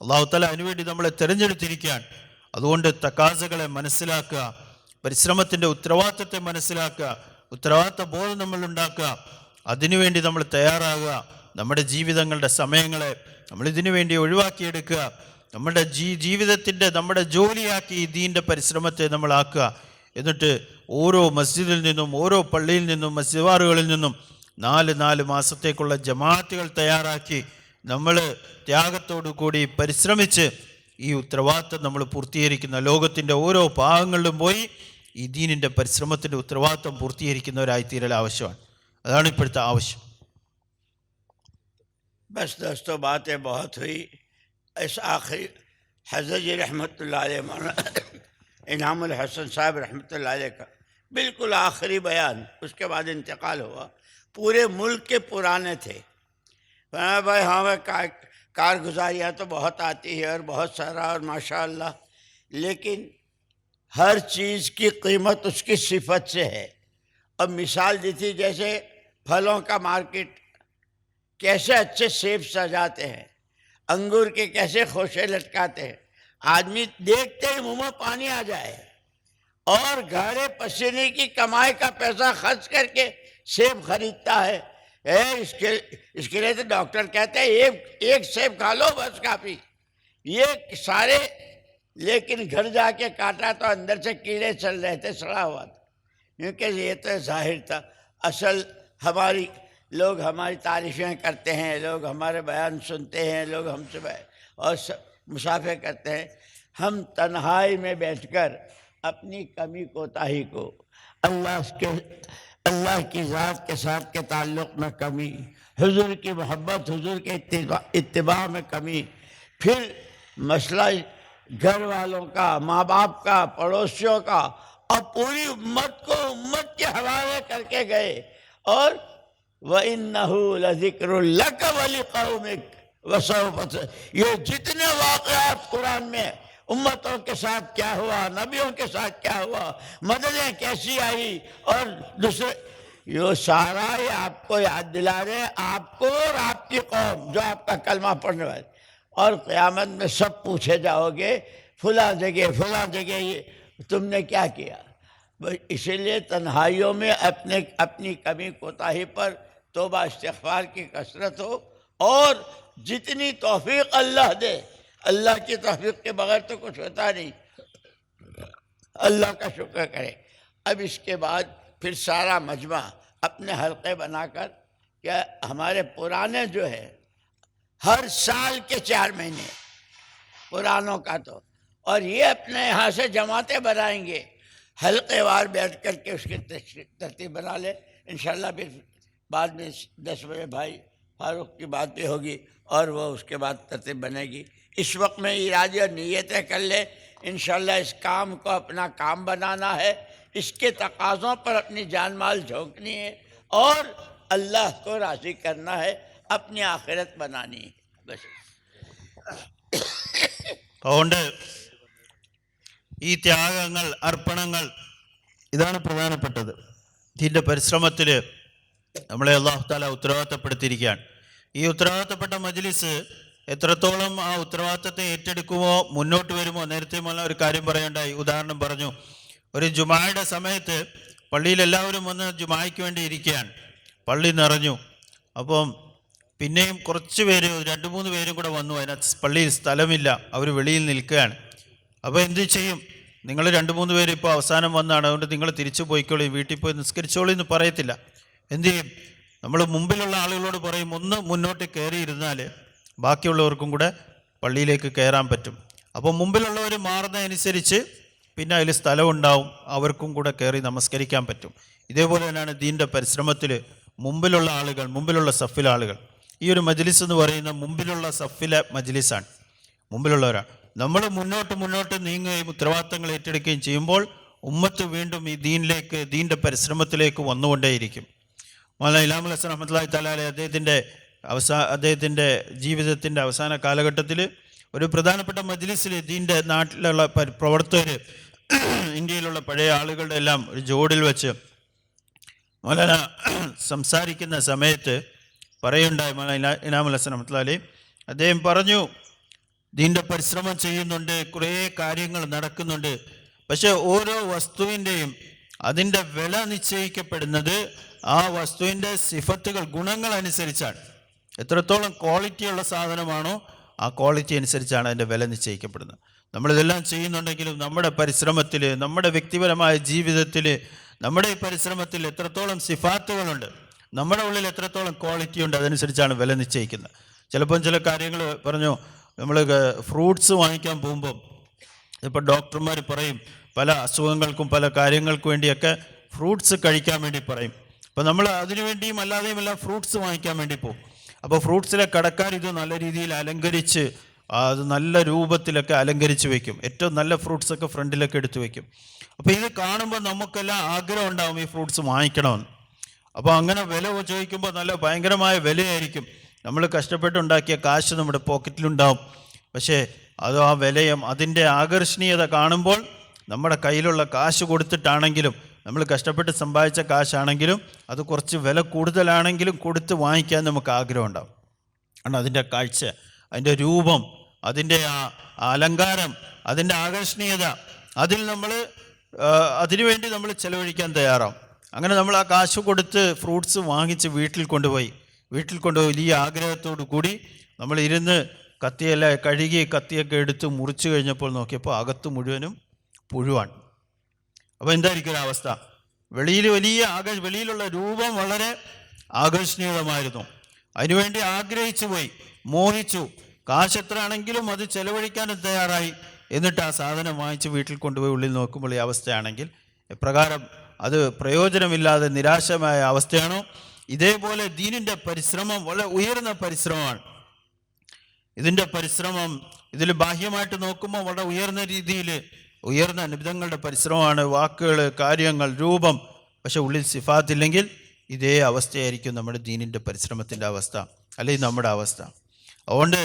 അള്ളാഹു തആല അതിനുവേണ്ടി നമ്മളെ തിരഞ്ഞെടുത്തിരിക്കുകയാണ്. അതുകൊണ്ട് തക്കാസകളെ മനസ്സിലാക്കുക, പരിശ്രമത്തിൻ്റെ ഉത്തരവാദിത്തത്തെ മനസ്സിലാക്കുക, ഉത്തരവാദിത്ത ബോധം നമ്മൾ ഉണ്ടാക്കുക, അതിനുവേണ്ടി നമ്മൾ തയ്യാറാകുക. നമ്മുടെ ജീവിതങ്ങളുടെ സമയങ്ങളെ നമ്മൾ ഇതിനു വേണ്ടി ഒഴിവാക്കിയെടുക്കുക. നമ്മുടെ നമ്മുടെ ജോലിയാക്കി ഈ ദീൻ്റെ പരിശ്രമത്തെ നമ്മളാക്കുക. എന്നിട്ട് ഓരോ മസ്ജിദിൽ നിന്നും ഓരോ പള്ളിയിൽ നിന്നും മസ്ജിദുകളിൽ നിന്നും 4 മാസത്തേക്കുള്ള ജമാഅത്തുകൾ തയ്യാറാക്കി നമ്മൾ ത്യാഗത്തോടു കൂടി പരിശ്രമിച്ച് ഈ ഉത്തരവാദിത്തം നമ്മൾ പൂർത്തീകരിക്കുന്ന, ലോകത്തിൻ്റെ ഓരോ ഭാഗങ്ങളിലും പോയി ഈ ദീനിൻ്റെ പരിശ്രമത്തിൻ്റെ ഉത്തരവാദിത്തം പൂർത്തീകരിക്കുന്നവരായി തീരൽ ആവശ്യമാണ്. അതാണ് ഇപ്പോഴത്തെ ആവശ്യം. बस दोस्तों, बातें बहुत हुई. इस आखिरी हज़रत जी रहमतुल्लाह अलैह इनामुल हसन साहब रहमतुल्लाह अलैह का बिल्कुल आखिरी बयान, उसके बाद इंतकाल हुआ. पूरे मुल्क के पुराने थे. भाई हाँ, वह कारगुजारियाँ तो बहुत आती है और बहुत सारा और माशाअल्लाह, लेकिन हर चीज़ की कीमत उसकी सिफत से है. अब मिसाल दी थी जैसे फलों का मार्केट, कैसे अच्छे सेब सजाते हैं, अंगूर के कैसे खोशे लटकाते हैं, आदमी देखते ही मुंह में पानी आ जाए. और गाढ़े पसीने की कमाई का पैसा खर्च करके सेब खरीदता है. इसके लिए तो डॉक्टर कहते हैं एक सेब खा लो बस काफ़ी. ये सारे, लेकिन घर जाके काटा तो अंदर से कीड़े चल रहे थे, सड़ा हुआ था. क्योंकि ये तो जाहिर था. असल लोग हमारी तारीफ़ें करते हैं, लोग हमारे बयान सुनते हैं, लोग हमसे और मुसाफे करते हैं. हम तन्हाई में बैठकर अपनी कमी कोताही को, अल्लाह की ज़ात के साथ के ताल्लुक़ में कमी, हुज़ूर की मोहब्बत, हुज़ूर के इत्तिबा में कमी, फिर मसला घर वालों का, माँ बाप का, पड़ोसियों का, और पूरी उम्मत को उम्मत के हवाले करके गए. और वइन्नहु लज़िक्रुल लक वलिक़ौमिक वसौफ। ये जितने वाक़यात कुरान में उम्मतों के साथ क्या हुआ, नबियों के साथ क्या हुआ, मददें कैसी आई और दूसरे, ये सारा ये आपको याद दिला रहे हैं, आपको और आपकी कौम जो आपका कलमा पढ़ने वाले। और क़यामत में सब पूछे जाओगे, फला जगह ये तुमने क्या किया। इसीलिए तन्हाइयों में अपनी कमी कोताही पर तौबा इस्तिग़फ़ार की कसरत हो, और जितनी तौफीक अल्लाह दे, अल्लाह की तौफीक के बगैर तो कुछ होता नहीं, अल्लाह का शुक्र करें। अब इसके बाद फिर सारा मजमा अपने हल्के बनाकर, क्या हमारे पुराने जो है हर साल के 4 महीने पुरानों का तो, और ये अपने यहाँ से जमातें बनाएंगे, हल्के वार बैठ कर के उसकी तरतीब बना ले। इंशाल्लाह फिर बाद में 10 बजे भाई फारूक की बात भी होगी और वो उसके बाद तरतीब बनेगी। इस वक्त में इरादे और नीयतें कर ले, इंशाल्लाह इस काम को अपना काम बनाना है, इसके तकाज़ों पर अपनी जान माल झोंकनी है और अल्लाह को राज़ी करना है, अपनी आखिरत बनानी है बस। അതുകൊണ്ട് ഈ ത്യാഗങ്ങൾ, അർപ്പണങ്ങൾ, ഇതാണ് പ്രധാനപ്പെട്ടത്. ഇതിൻ്റെ പരിശ്രമത്തിൽ നമ്മളെ അല്ലാഹു തആല ഉത്തരവാദിത്തപ്പെടുത്തിയിരിക്കുകയാണ്. ഈ ഉത്തരവാദിത്തപ്പെട്ട മജ്ലിസ് എത്രത്തോളം ആ ഉത്തരവാദിത്തത്തെ ഏറ്റെടുക്കുമോ, മുന്നോട്ട് വരുമോ. നേരത്തെ ഒരു കാര്യം പറയണ്ടായി, ഉദാഹരണം പറഞ്ഞു. ഒരു ജുമായുടെ സമയത്ത് പള്ളിയിൽ എല്ലാവരും വന്ന് ജുമായ്ക്ക് വേണ്ടി ഇരിക്കുകയാണ്, പള്ളി നിറഞ്ഞു. അപ്പം പിന്നെയും കുറച്ച് പേര്, 2-3 പേരും കൂടെ വന്നു, അതിനകത്ത് പള്ളിയിൽ സ്ഥലമില്ല, അവർ വെളിയിൽ നിൽക്കുകയാണ്. അപ്പോൾ എന്ത് ചെയ്യും? നിങ്ങൾ 2-3 പേര് ഇപ്പോൾ അവസാനം വന്നാണ്, അതുകൊണ്ട് നിങ്ങൾ തിരിച്ചു പോയിക്കോളി, വീട്ടിൽ പോയി നിസ്കരിച്ചോളി എന്ന് പറയത്തില്ല. എന്തു ചെയ്യും? നമ്മൾ മുമ്പിലുള്ള ആളുകളോട് പറയും, ഒന്ന് മുന്നോട്ട് കയറിയിരുന്നാൽ ബാക്കിയുള്ളവർക്കും കൂടെ പള്ളിയിലേക്ക് കയറാൻ പറ്റും. അപ്പോൾ മുമ്പിലുള്ളവർ മാറുന്നതനുസരിച്ച് പിന്നെ അതിൽ സ്ഥലമുണ്ടാവും, അവർക്കും കൂടെ കയറി നമസ്കരിക്കാൻ പറ്റും. ഇതേപോലെ തന്നെയാണ് ദീൻ്റെ പരിശ്രമത്തിൽ മുമ്പിലുള്ള ആളുകൾ, മുമ്പിലുള്ള സഫിലെ ആളുകൾ. ഈ ഒരു മജ്ലിസ് എന്ന് പറയുന്ന മുമ്പിലുള്ള സഫിലെ മജ്ലിസാണ്, മുമ്പിലുള്ളവരാണ്. നമ്മൾ മുന്നോട്ട് നീങ്ങുകയും ഉത്തരവാദിത്തങ്ങൾ ഏറ്റെടുക്കുകയും ചെയ്യുമ്പോൾ ഉമ്മത്ത് വീണ്ടും ഈ ദീനിലേക്ക്, ദീൻ്റെ പരിശ്രമത്തിലേക്ക് വന്നുകൊണ്ടേയിരിക്കും. മൗലാന ഇനാമുൽ ഹസൻ റഹ്മത്തുള്ളാഹി തആല അലൈഹി അദ്ദേഹത്തിൻ്റെ ജീവിതത്തിൻ്റെ അവസാന കാലഘട്ടത്തിൽ ഒരു പ്രധാനപ്പെട്ട മജ്ലിസിൽ ദീൻ്റെ നാട്ടിലുള്ള പ്രവർത്തകർ, ഇന്ത്യയിലുള്ള പഴയ ആളുകളുടെ എല്ലാം ഒരു ജോഡിൽ വെച്ച് മൗലാന സംസാരിക്കുന്ന സമയത്ത് പറയുണ്ടായി. മൗലാന ഇനാമുൽ ഹസൻ റഹ്മത്തുള്ളാഹി അലൈഹി അദ്ദേഹം പറഞ്ഞു, ദീൻ്റെ പരിശ്രമം ചെയ്യുന്നുണ്ട്, കുറേ കാര്യങ്ങൾ നടക്കുന്നുണ്ട്, പക്ഷെ ഓരോ വസ്തുവിൻ്റെയും അതിൻ്റെ വില നിശ്ചയിക്കപ്പെടുന്നത് ആ വസ്തുവിൻ്റെ സിഫത്തുകൾ, ഗുണങ്ങൾ അനുസരിച്ചാണ്. എത്രത്തോളം ക്വാളിറ്റിയുള്ള സാധനമാണോ ആ ക്വാളിറ്റി അനുസരിച്ചാണ് അതിൻ്റെ വില നിശ്ചയിക്കപ്പെടുന്നത്. നമ്മളിതെല്ലാം ചെയ്യുന്നുണ്ടെങ്കിലും നമ്മുടെ പരിശ്രമത്തിൽ, നമ്മുടെ വ്യക്തിപരമായ ജീവിതത്തിൽ, നമ്മുടെ ഈ പരിശ്രമത്തിൽ എത്രത്തോളം സിഫാത്തുകളുണ്ട്, നമ്മുടെ ഉള്ളിൽ എത്രത്തോളം ക്വാളിറ്റി ഉണ്ട്, അതനുസരിച്ചാണ് വില നിശ്ചയിക്കുന്നത്. ചിലപ്പം ചില കാര്യങ്ങൾ പറഞ്ഞു, നമ്മൾ ഫ്രൂട്ട്സ് വാങ്ങിക്കാൻ പോകുമ്പം ഇപ്പോൾ ഡോക്ടർമാർ പറയും പല അസുഖങ്ങൾക്കും പല കാര്യങ്ങൾക്കും വേണ്ടിയൊക്കെ ഫ്രൂട്ട്സ് കഴിക്കാൻ വേണ്ടി പറയും. അപ്പോൾ നമ്മൾ അതിനു വേണ്ടിയും അല്ലാതെയും എല്ലാം ഫ്രൂട്ട്സ് വാങ്ങിക്കാൻ വേണ്ടി പോകും. അപ്പോൾ ഫ്രൂട്ട്സിലെ കടക്കാർ ഇത് നല്ല രീതിയിൽ അലങ്കരിച്ച്, അത് നല്ല രൂപത്തിലൊക്കെ അലങ്കരിച്ച് വയ്ക്കും, ഏറ്റവും നല്ല ഫ്രൂട്ട്സൊക്കെ ഫ്രണ്ടിലൊക്കെ എടുത്ത് വയ്ക്കും. അപ്പോൾ ഇത് കാണുമ്പോൾ നമുക്കെല്ലാം ആഗ്രഹം ഉണ്ടാവും ഈ ഫ്രൂട്ട്സ് വാങ്ങിക്കണമെന്ന്. അപ്പോൾ അങ്ങനെ വില ചോദിക്കുമ്പോൾ നല്ല ഭയങ്കരമായ വിലയായിരിക്കും. നമ്മൾ കഷ്ടപ്പെട്ടുണ്ടാക്കിയ കാശ് നമ്മുടെ പോക്കറ്റിലുണ്ടാവും, പക്ഷേ അത് ആ വിലയും അതിൻ്റെ ആകർഷണീയത കാണുമ്പോൾ നമ്മുടെ കയ്യിലുള്ള കാശ് കൊടുത്തിട്ടാണെങ്കിലും, നമ്മൾ കഷ്ടപ്പെട്ട് സമ്പാദിച്ച കാശാണെങ്കിലും അത് കുറച്ച് വില കൂടുതലാണെങ്കിലും കൊടുത്ത് വാങ്ങിക്കാൻ നമുക്ക് ആഗ്രഹം ഉണ്ടാവും. കാരണം അതിൻ്റെ കാഴ്ച, അതിൻ്റെ രൂപം, അതിൻ്റെ ആ അലങ്കാരം, അതിൻ്റെ ആകർഷണീയത, അതിൽ നമ്മൾ അതിനുവേണ്ടി നമ്മൾ ചിലവഴിക്കാൻ തയ്യാറാവും. അങ്ങനെ നമ്മൾ ആ കാശ് കൊടുത്ത് ഫ്രൂട്ട്സ് വാങ്ങിച്ച് വീട്ടിൽ കൊണ്ടുപോയി വലിയ ആഗ്രഹത്തോടു കൂടി നമ്മൾ ഇരുന്ന് കത്തിയെല്ലാം കഴുകി കത്തിയൊക്കെ എടുത്ത് മുറിച്ച് കഴിഞ്ഞപ്പോൾ നോക്കിയപ്പോൾ അകത്ത് മുഴുവനും പുഴുവാണ്. അപ്പോൾ എന്തായിരിക്കും ഒരു അവസ്ഥ? വെളിയിലുള്ള രൂപം വളരെ ആകർഷണീയമായിരുന്നു, അതിനുവേണ്ടി ആഗ്രഹിച്ചു പോയി, മോഹിച്ചു, കാശ് എത്ര ആണെങ്കിലും അത് ചെലവഴിക്കാനും തയ്യാറായി. എന്നിട്ട് ആ സാധനം വാങ്ങിച്ച് വീട്ടിൽ കൊണ്ടുപോയി ഉള്ളിൽ നോക്കുമ്പോൾ ഈ അവസ്ഥയാണെങ്കിൽ എപ്രകാരം അത് പ്രയോജനമില്ലാതെ നിരാശമായ അവസ്ഥയാണോ? ഇതേപോലെ ദീനിൻ്റെ പരിശ്രമം വളരെ ഉയർന്ന പരിശ്രമമാണ്. ഇതിൻ്റെ പരിശ്രമം ഇതിൽ ബാഹ്യമായിട്ട് നോക്കുമ്പോൾ വളരെ ഉയർന്ന രീതിയിൽ ഉയർന്ന നിബിധങ്ങളുടെ പരിശ്രമമാണ്, വാക്കുകൾ, കാര്യങ്ങൾ, രൂപം. പക്ഷെ ഉള്ളിൽ സിഫാത്തില്ലെങ്കിൽ ഇതേ അവസ്ഥയായിരിക്കും നമ്മുടെ ദീനിൻ്റെ പരിശ്രമത്തിൻ്റെ അവസ്ഥ, അല്ലെങ്കിൽ നമ്മുടെ അവസ്ഥ. അതുകൊണ്ട്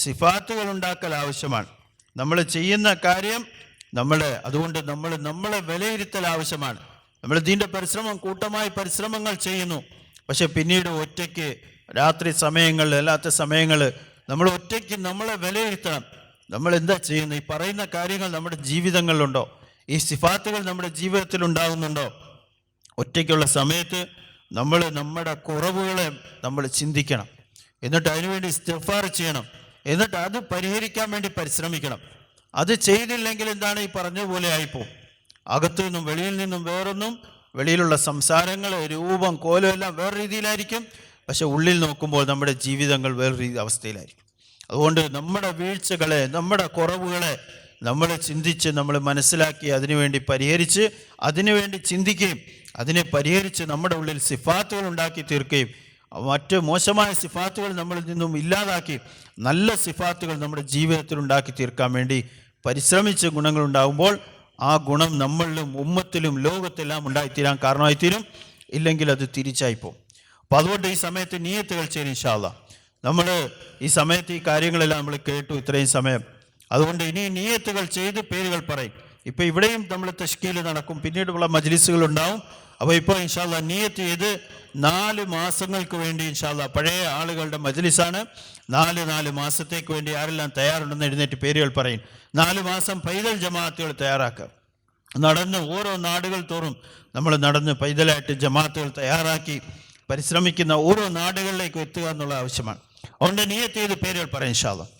സിഫാത്തുകൾ ഉണ്ടാക്കൽ ആവശ്യമാണ്. നമ്മൾ ചെയ്യുന്ന കാര്യം അതുകൊണ്ട് നമ്മളെ വിലയിരുത്തൽ ആവശ്യമാണ്. നമ്മൾ ദീനിൻ്റെ പരിശ്രമം, കൂട്ടമായി പരിശ്രമങ്ങൾ ചെയ്യുന്നു, പക്ഷെ പിന്നീട് ഒറ്റയ്ക്ക് രാത്രി സമയങ്ങളിൽ, അല്ലാത്ത സമയങ്ങൾ നമ്മൾ ഒറ്റയ്ക്ക് നമ്മളെ വിലയിരുത്തണം. നമ്മൾ എന്താ ചെയ്യുന്നത്? ഈ പറയുന്ന കാര്യങ്ങൾ നമ്മുടെ ജീവിതങ്ങളിലുണ്ടോ? ഈ സിഫാത്തുകൾ നമ്മുടെ ജീവിതത്തിൽ ഉണ്ടാകുന്നുണ്ടോ? ഒറ്റയ്ക്കുള്ള സമയത്ത് നമ്മുടെ കുറവുകളെ നമ്മൾ ചിന്തിക്കണം, എന്നിട്ട് അതിനുവേണ്ടി ഇസ്തിഗ്ഫാർ ചെയ്യണം, എന്നിട്ട് അത് പരിഹരിക്കാൻ വേണ്ടി പരിശ്രമിക്കണം. അത് ചെയ്തില്ലെങ്കിൽ എന്താണ്, ഈ പറഞ്ഞ പോലെ ആയിപ്പോവും. അകത്തു നിന്നും വെളിയിൽ നിന്നും വേറൊന്നും, വെളിയിലുള്ള സംസാരങ്ങൾ, രൂപം, കോലം എല്ലാം വേറെ രീതിയിലായിരിക്കും, പക്ഷെ ഉള്ളിൽ നോക്കുമ്പോൾ നമ്മുടെ ജീവിതങ്ങൾ വേറെ അവസ്ഥയിലായിരിക്കും. അതുകൊണ്ട് നമ്മുടെ വീഴ്ചകളെ, നമ്മുടെ കുറവുകളെ നമ്മൾ ചിന്തിച്ച്, നമ്മൾ മനസ്സിലാക്കി, അതിനുവേണ്ടി പരിഹരിച്ച്, അതിനുവേണ്ടി ചിന്തിക്കുകയും അതിനെ പരിഹരിച്ച് നമ്മുടെ ഉള്ളിൽ സിഫാത്തുകൾ ഉണ്ടാക്കി തീർക്കുകയും മറ്റ് മോശമായ സിഫാത്തുകൾ നമ്മളിൽ നിന്നും ഇല്ലാതാക്കി നല്ല സിഫാത്തുകൾ നമ്മുടെ ജീവിതത്തിൽ ഉണ്ടാക്കി തീർക്കാൻ വേണ്ടി പരിശ്രമിച്ച് ഗുണങ്ങളുണ്ടാകുമ്പോൾ ആ ഗുണം നമ്മളിലും ഉമ്മത്തിലും ലോകത്തെല്ലാം ഉണ്ടായിത്തീരാൻ കാരണമായിത്തീരും. ഇല്ലെങ്കിൽ അത് തിരിച്ചായിപ്പോവും. അപ്പോൾ അതുകൊണ്ട് ഈ സമയത്ത് നിയ്യത്തുകൾ ചെയ്യും. ഇൻഷാ അല്ലാഹ് നമ്മൾ ഈ സമയത്ത് ഈ കാര്യങ്ങളെല്ലാം നമ്മൾ കേട്ടു ഇത്രയും സമയം. അതുകൊണ്ട് ഇനി നിയ്യത്തുകൾ ചെയ്ത് പേരുകൾ പറയും. ഇപ്പോൾ ഇവിടെയും നമ്മൾ തശ്കീൽ നടക്കും, പിന്നീടുള്ള മജ്ലിസുകൾ ഉണ്ടാവും. അപ്പോൾ ഇപ്പോൾ ഇൻഷാ അല്ലാഹ് നിയ്യത്ത് ചെയ്ത് 4 മാസങ്ങൾക്ക് വേണ്ടി ഇൻഷാ അല്ലാഹ്, പഴയ ആളുകളുടെ മജ്ലിസാണ്, 4 മാസത്തേക്ക് വേണ്ടി ആരെല്ലാം തയ്യാറുണ്ടെന്ന് എഴുന്നേറ്റ് പേരുകൾ പറയും. 4 മാസം പൈതൽ ജമാഅത്തുകൾ തയ്യാറാക്കുക. നടന്ന് ഓരോ നാടുകൾ തോറും നമ്മൾ നടന്ന് പൈതലായിട്ട് ജമാഅത്തുകൾ തയ്യാറാക്കി പരിശ്രമിക്കുന്ന ഓരോ നാടുകളിലേക്ക് എത്തുക എന്നുള്ള ആവശ്യമാണ്. അതുകൊണ്ട് നിയ്യത്ത് ചെയ്ത് പേരുകൾ പറയും ഇൻഷാ അല്ലാഹ്.